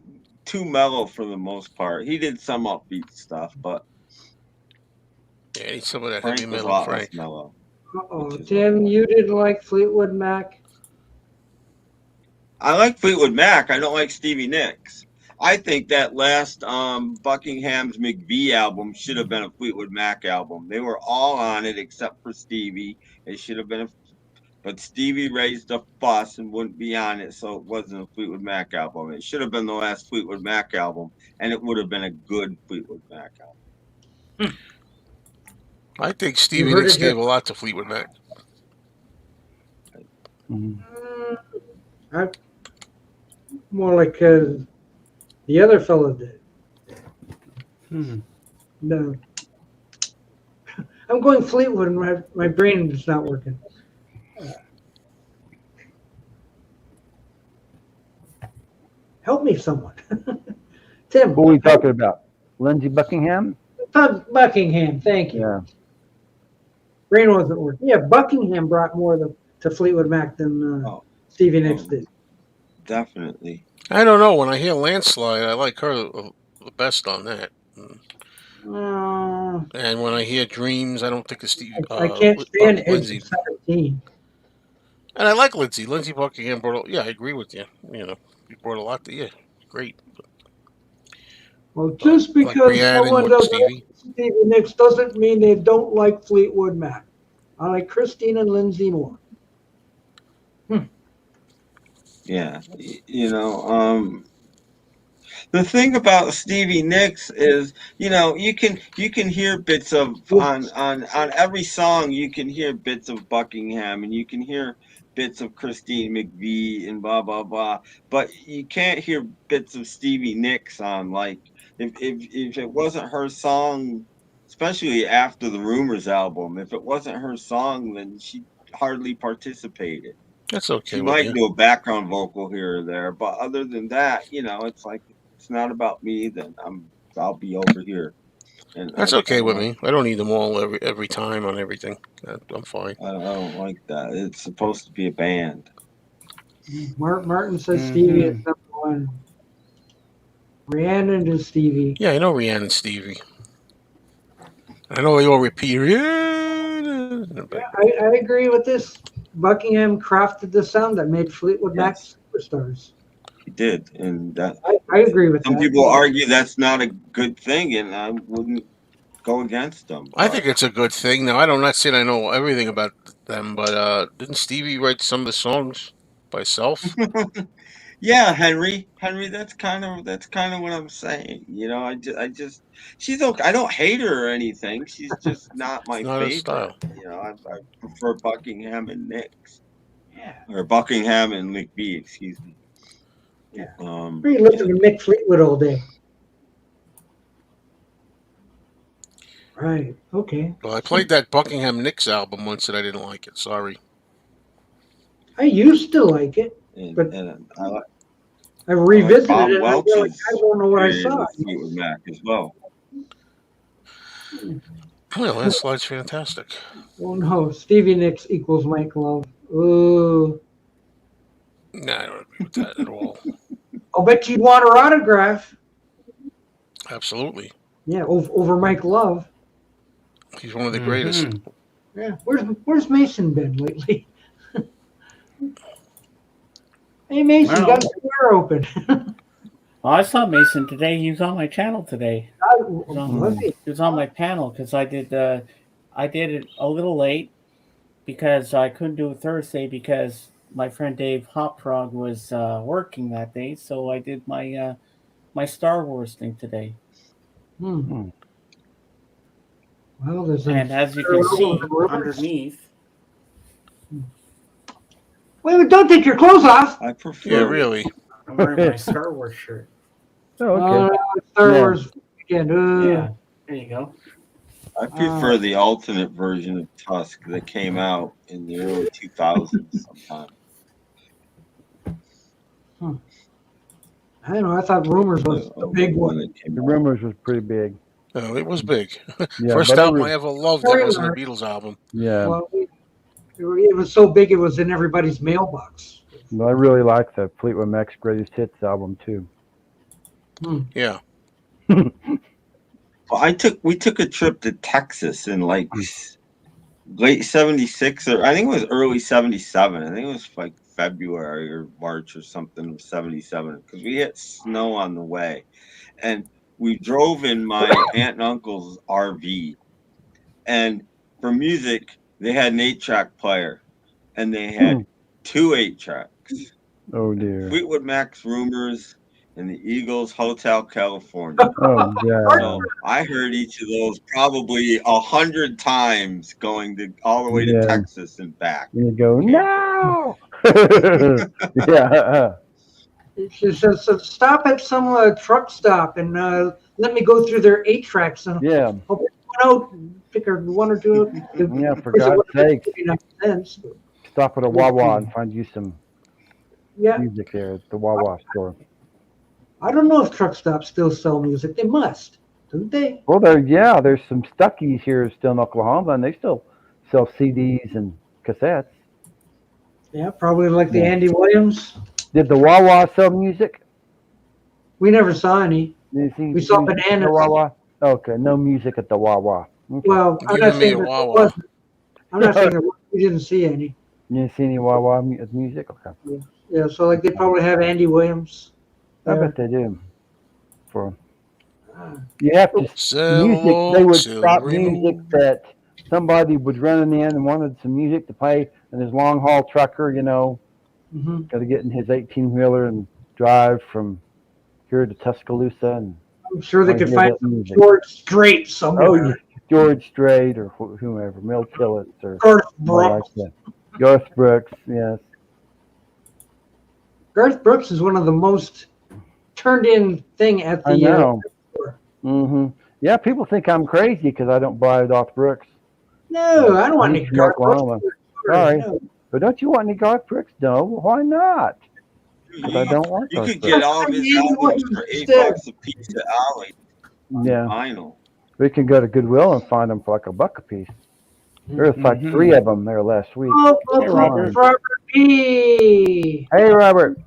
too mellow for the most part. He did some upbeat stuff, but some of that heavy metal. Frank. Mellow. Tim, you didn't like Fleetwood Mac? I like Fleetwood Mac. I don't like Stevie Nicks. I think that last Buckingham's McVie album should have been a Fleetwood Mac album. They were all on it except for Stevie. It should have been but Stevie raised a fuss and wouldn't be on it, so it wasn't a Fleetwood Mac album. It should have been the last Fleetwood Mac album, and it would have been a good Fleetwood Mac album. I think Stevie Nicks gave a lot to Fleetwood Mac. More like the other fellow did. No. I'm going Fleetwood, and my brain is not working. Help me, someone. Tim. Who are we talking about? Lindsey Buckingham? Buckingham, thank you. Yeah. Brain wasn't working. Yeah, Buckingham brought more to Fleetwood Mac than Stevie Nicks did. Definitely. I don't know. When I hear Landslide, I like her the best on that. And when I hear Dreams, I don't think it's Stevie. I can't stand Lindsey. 17. And I like Lindsey. Lindsey Buckingham brought. I agree with you. He brought a lot to great. Well, just because someone doesn't like Stevie Nicks doesn't mean they don't like Fleetwood Mac. I like Christine and Lindsay more. Yeah, the thing about Stevie Nicks is, you can hear bits of on every song. You can hear bits of Buckingham, and you can hear bits of Christine McVie and blah blah blah. But you can't hear bits of Stevie Nicks on, like, if it wasn't her song, especially after the Rumors album. If it wasn't her song, then she hardly participated. That's okay She with might me. do a background vocal here or there, but other than that, it's like, it's not about me. Then I'll be over here, and That's I okay don't with like, me. I don't need them all every time on everything. I'm fine. I don't like that. It's supposed to be a band. Martin says Stevie is number one. Rhiannon is Stevie. Yeah, I know Rhiannon and Stevie. I know they all repeat. Yeah, I agree with this. Buckingham crafted the sound that made Fleetwood Mac superstars. He did, and that I agree with some that. people argue that's not a good thing, and I wouldn't go against them. I think it's a good thing. Now, I'm not saying I know everything about them, but didn't Stevie write some of the songs by himself? Yeah, Henry, that's kind of what I'm saying. I just she's okay. I don't hate her or anything. She's just not my Not her favorite. style. I prefer Buckingham and Nicks, Yeah. or Buckingham and McBee. Excuse me. Yeah. Um, Where you listen to Mick Fleetwood all day? Right. Okay. Well, I played that Buckingham Nicks album once and I didn't like it. Sorry. I used to like it, but I revisited Bob it. And I feel like Welch's I don't know what I saw. Fleetwood Mac as well. Well, that slide's fantastic. Oh no, Stevie Nicks equals Mike Love. Ooh. Nah, I don't agree with that at all. I'll bet you'd want her autograph. Absolutely. Yeah, over Mike Love. He's one of the greatest. Yeah. Where's Mason been lately? Hey Mason, Well, got the door open. Oh, I saw Mason today. He was on my channel today. He was on my panel because I did it a little late because I couldn't do it Thursday because my friend Dave Hopfrog was working that day. So I did my my Star Wars thing today. Well, and as you can see underneath. Wait, don't take your clothes off. I prefer. Yeah, really. I'm wearing my Star Wars shirt. Oh, okay. Star Wars weekend. Yeah, there you go. I prefer the alternate version of Tusk that came out in the early 2000s sometime. I don't know. I thought Rumors was a big one. The Rumors was pretty big. Oh, it was big. Yeah, First but album I ever loved that wasn't a Spoiler. Beatles album. Yeah. Well, it was so big it was in everybody's mailbox. Well, I really like the Fleetwood Mac's Greatest Hits album too. Yeah. Well, we took a trip to Texas in like late '76, or I think it was early '77. I think it was like February or March or something of '77, because we hit snow on the way, and we drove in my aunt and uncle's RV, and for music they had an 8-track player, and they had 2 8-tracks. Oh dear. Fleetwood Mac's Rumors and the Eagles' Hotel California. Oh yeah. So I heard each of those probably 100 times going all the way to Texas and back. And you go, no. Yeah. She says, so stop at some truck stop and let me go through their 8-tracks. And I'll pick one out, pick one or two. Yeah, for God's sake. Sense. Stop at a Wawa and find you some Yeah. music there at the Wawa store. I don't know if truck stops still sell music. They must, don't they? Well, there's some Stuckies here still in Oklahoma, and they still sell CDs and cassettes. Yeah, probably like the Andy Williams. Did the Wawa sell music? We never saw any. We saw bananas. Wawa. Okay, no music at the Wawa. Okay. Well, I'm not saying that it wasn't. I'm not saying that we didn't see any. You didn't see any Wawa music? Okay. Yeah, so like they probably have Andy Williams. I bet they do. You have to music. They would stop music that somebody was running in and wanted some music to play, and his long haul trucker, got to get in his 18-wheeler and drive from here to Tuscaloosa. And I'm sure they could find some music. George Strait somewhere. Oh, yeah. George Strait or whomever, Mill Tillett or Garth Brooks. Like that. Garth Brooks, yes. Garth Brooks is one of the most turned in thing at the. I know. Yeah, people think I'm crazy because I don't buy Garth Brooks. No, I don't want any Garth Brooks. Sorry, no. But don't you want any Garth Brooks? No, why not? Because I don't want. You could get all of his albums for $8 a piece at Alley. Yeah. Vinyl. We can go to Goodwill and find them for like $1 a piece. There's like 3 of them there last week. Hey, Robert P. Hey, Robert.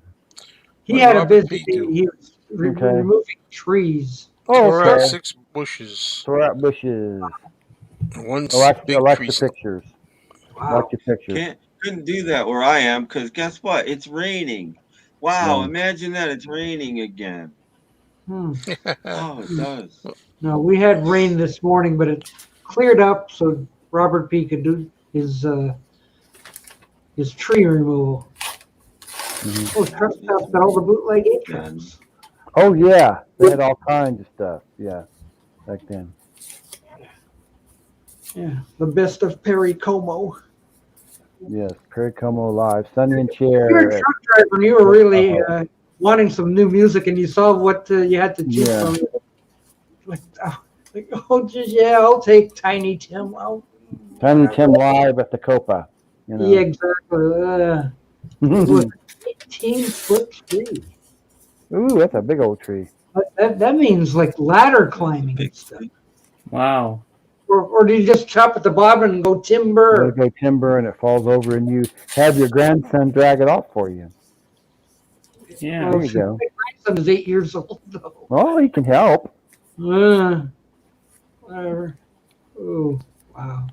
He had a busy day. He was removing trees. Tore out 6 bushes. Tore out bushes. One big I like the pictures. Wow. I like the pictures. Couldn't do that where I am because guess what? It's raining. Wow, imagine that. It's raining again. Oh, it does. No, we had rain this morning, but it cleared up so Robert P. could do his tree removal. Oh, truck stop's got all the bootleg trucks. Oh, yeah. They had all kinds of stuff. Yeah, back then. Yeah, the best of Perry Como. Yes, Perry Como Live. Sonny and Cher. You were a truck driver and you were really wanting some new music and you saw what you had to choose from. I'll take Tiny Tim. Tiny Tim Live at the Copa. Yeah, exactly. 18-foot tree. Ooh, that's a big old tree. That means like ladder climbing and stuff. Wow. Or do you just chop at the bottom and go timber? You go timber and it falls over and you have your grandson drag it off for you. Yeah. There you go. My grandson is 8 years old though. Oh, he can help. Whatever. Oh, wow.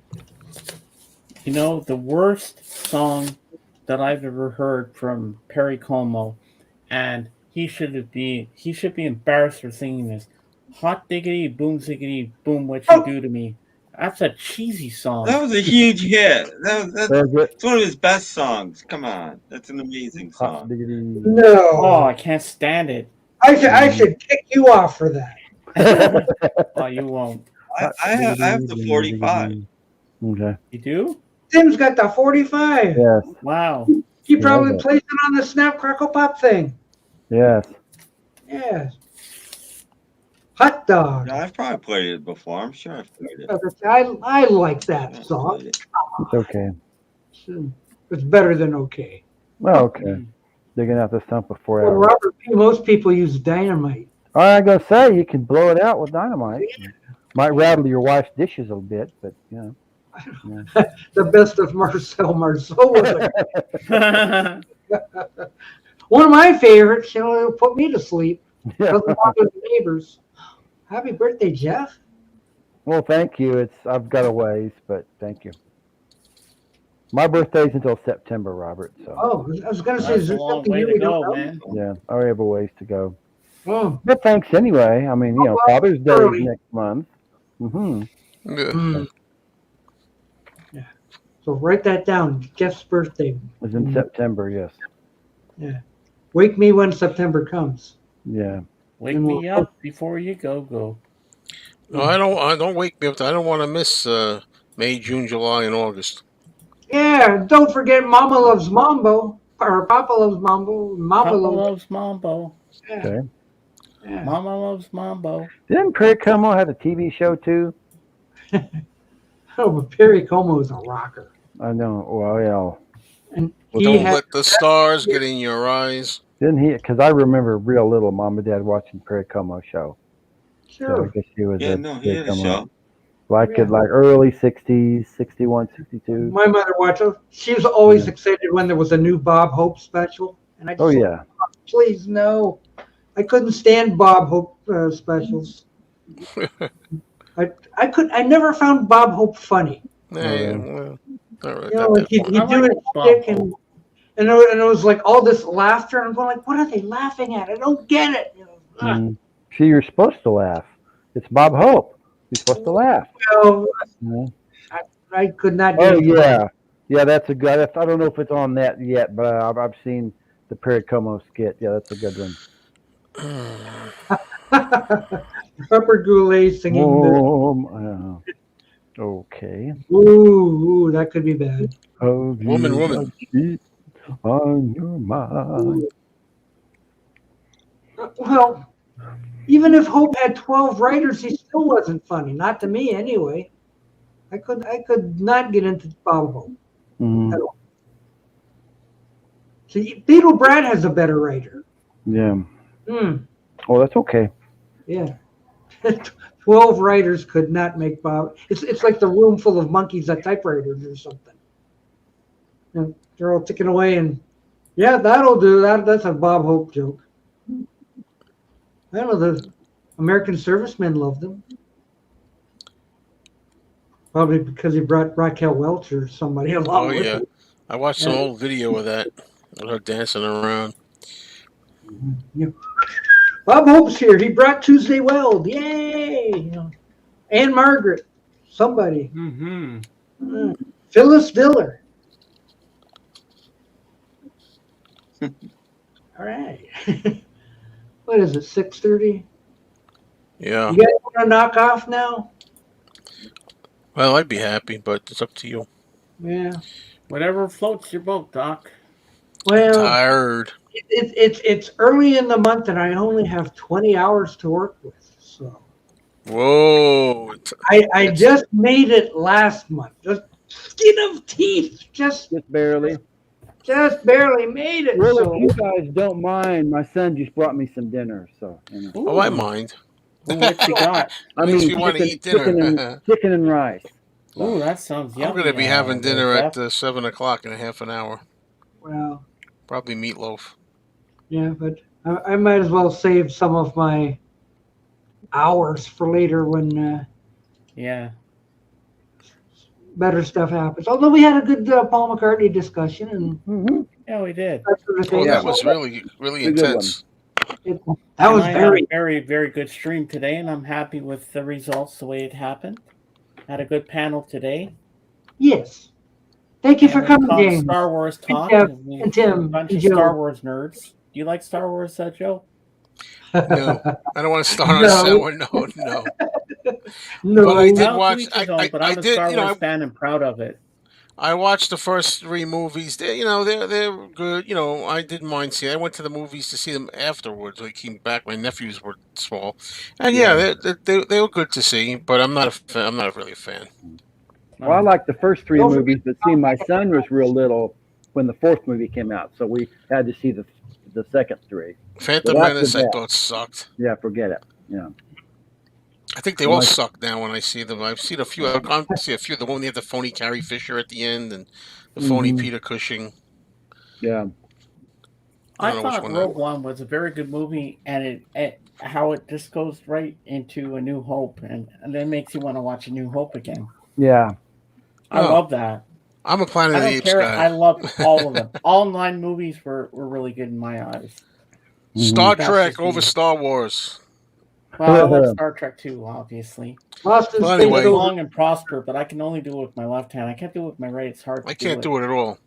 The worst song that I've ever heard from Perry Como, and he should be embarrassed for singing this. Hot diggity, boom ziggity, boom, what you do to me. That's a cheesy song. That was a huge hit. That's one of his best songs. Come on. That's an amazing song. No. Oh, I can't stand it. I should kick you off for that. Oh, you won't. I have the 45. Okay. You do? Tim's got the 45. Yes. Wow. He probably plays it on the Snap Crackle Pop thing. Yes. Yes. Hot dog. Yeah, I've probably played it before. I'm sure I've played it. I like that song. It's okay. It's better than okay. Well, okay. Digging out the stump for 4 Well, hours. Robert P., most people use dynamite. I gotta say, you can blow it out with dynamite. Might rattle your wife's dishes a bit, but Yeah. The best of Marcel Marceau. One of my favorites, it'll put me to sleep. Doesn't bother the neighbors. Happy birthday, Jeff. Well, thank you. I've got a ways, but thank you. My birthday's until September, Robert. So. Oh, I was going to say, is there something way you to don't go, know? man. Yeah, I have a ways to go. Oh. But thanks anyway. I mean, well, Father's Day early. is next month. Yeah. So write that down. Jeff's birthday is in September, yes. Yeah. Wake me when September comes. Yeah. Wake me up before you go. No, I don't wake me up. I don't want to miss May, June, July, and August. Yeah, don't forget Mama Loves Mambo. Or Papa Loves Mambo. Papa loves Mambo. Yeah. Okay. Yeah. Mama Loves Mambo. Didn't Perry Como have a TV show too? Oh, but Perry Como is a rocker. I know. Well, yeah. And Don't let the stars get in your eyes. Didn't he? Because I remember real little Mom and Dad watching Perry Como show. Sure. So I guess he was he had a show. Like early 60s, 61, 62. My mother watched it. She was always excited when there was a new Bob Hope special. And I just said, please, no. I couldn't stand Bob Hope specials. I never found Bob Hope funny. Well, like he'd do it stick and it was like all this laughter, and I'm going like, what are they laughing at? I don't get it. See, you're supposed to laugh. It's Bob Hope. You're supposed to laugh. Well, I could not get Oh into yeah, yeah. That's a good. I don't know if it's on that yet, but I've seen the Perry Como skit. Yeah, that's a good one. Rubber Goulet singing okay. Ooh, that could be bad. Woman. Cheat on your mind. Well, even if Hope had 12 writers, he still wasn't funny. Not to me, anyway. I could not get into Bob Hope at all. See, Beatle Brad has a better writer. Yeah. Hmm. Oh, that's okay. Yeah. 12 writers could not make Bob. It's like the room full of monkeys at typewriters or something. And they're all ticking away, and yeah, that'll do. That's a Bob Hope joke. I don't know, the American servicemen loved him. Probably because he brought Raquel Welch or somebody along with him. I watched an old video of that. Of her dancing around. Yeah. Bob Hope's here. He brought Tuesday Weld. Yay! You know, Anne Margaret. Somebody. Mm-hmm. Phyllis Diller. All right. What is it, 6:30? Yeah. You guys want to knock off now? Well, I'd be happy, but it's up to you. Yeah. Whatever floats your boat, Doc. Well, I'm tired. It's early in the month, and I only have 20 hours to work with. So. Whoa. I just made it last month. Just skin of teeth. Just barely. Just barely made it. Well, so. if you guys don't mind, my son just brought me some dinner. So. You know. Oh, I mind. What you got? I Makes mean, me want to eat dinner. Chicken and rice. Ooh, that sounds yummy. I'm going to be having dinner at 7 o'clock in a half an hour. Well. Probably meatloaf. Yeah, but I might as well save some of my hours for later when better stuff happens. Although we had a good Paul McCartney discussion, and yeah, we did. That was really intense. That was very, very good stream today, and I'm happy with the results the way it happened. Had a good panel today. Yes. Thank you for coming, James. Star Wars talk. And Tim. A bunch of Star Wars nerds. Do you like Star Wars, Joe? No, I don't want to start on that one. No. But I did watch. But I'm a Star Wars fan and proud of it. I watched the first 3 movies. They're good. I didn't mind seeing. I went to the movies to see them afterwards. I came back. My nephews were small, and they were good to see. But I'm not really a fan. Well, I like the first 3 movies, but see, my son was real little when the 4th movie came out, so we had to see the second 3. Phantom Menace, I thought sucked. Yeah, forget it. Yeah. I think they all suck now when I see them. I've seen a few. I can't see a few. The one they have the phony Carrie Fisher at the end and the phony Peter Cushing. Yeah. I thought Rogue One was a very good movie, and how it just goes right into A New Hope, and then makes you want to watch A New Hope again. Yeah. I love that. I'm a Planet of the Apes guy. I love all of them. All 9 movies were really good in my eyes. Star Trek over Star Wars. Well, I love Star Trek too, obviously. Anyway, live long and prosper, but I can only do it with my left hand. I can't do it with my right. It's hard. I can't do it at all.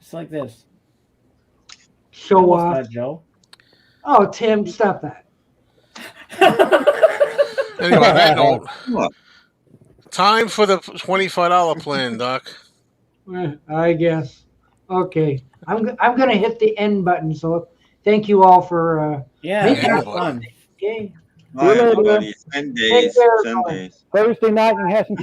It's like this. Show off, Joe. Oh, Tim, stop that. Anyway, that note. Time for the $25 plan, Doc. I guess. Okay, I'm gonna hit the end button. So thank you all for making it fun. Okay. Bye, everybody. 10 days. 10 days. Thursday night and have some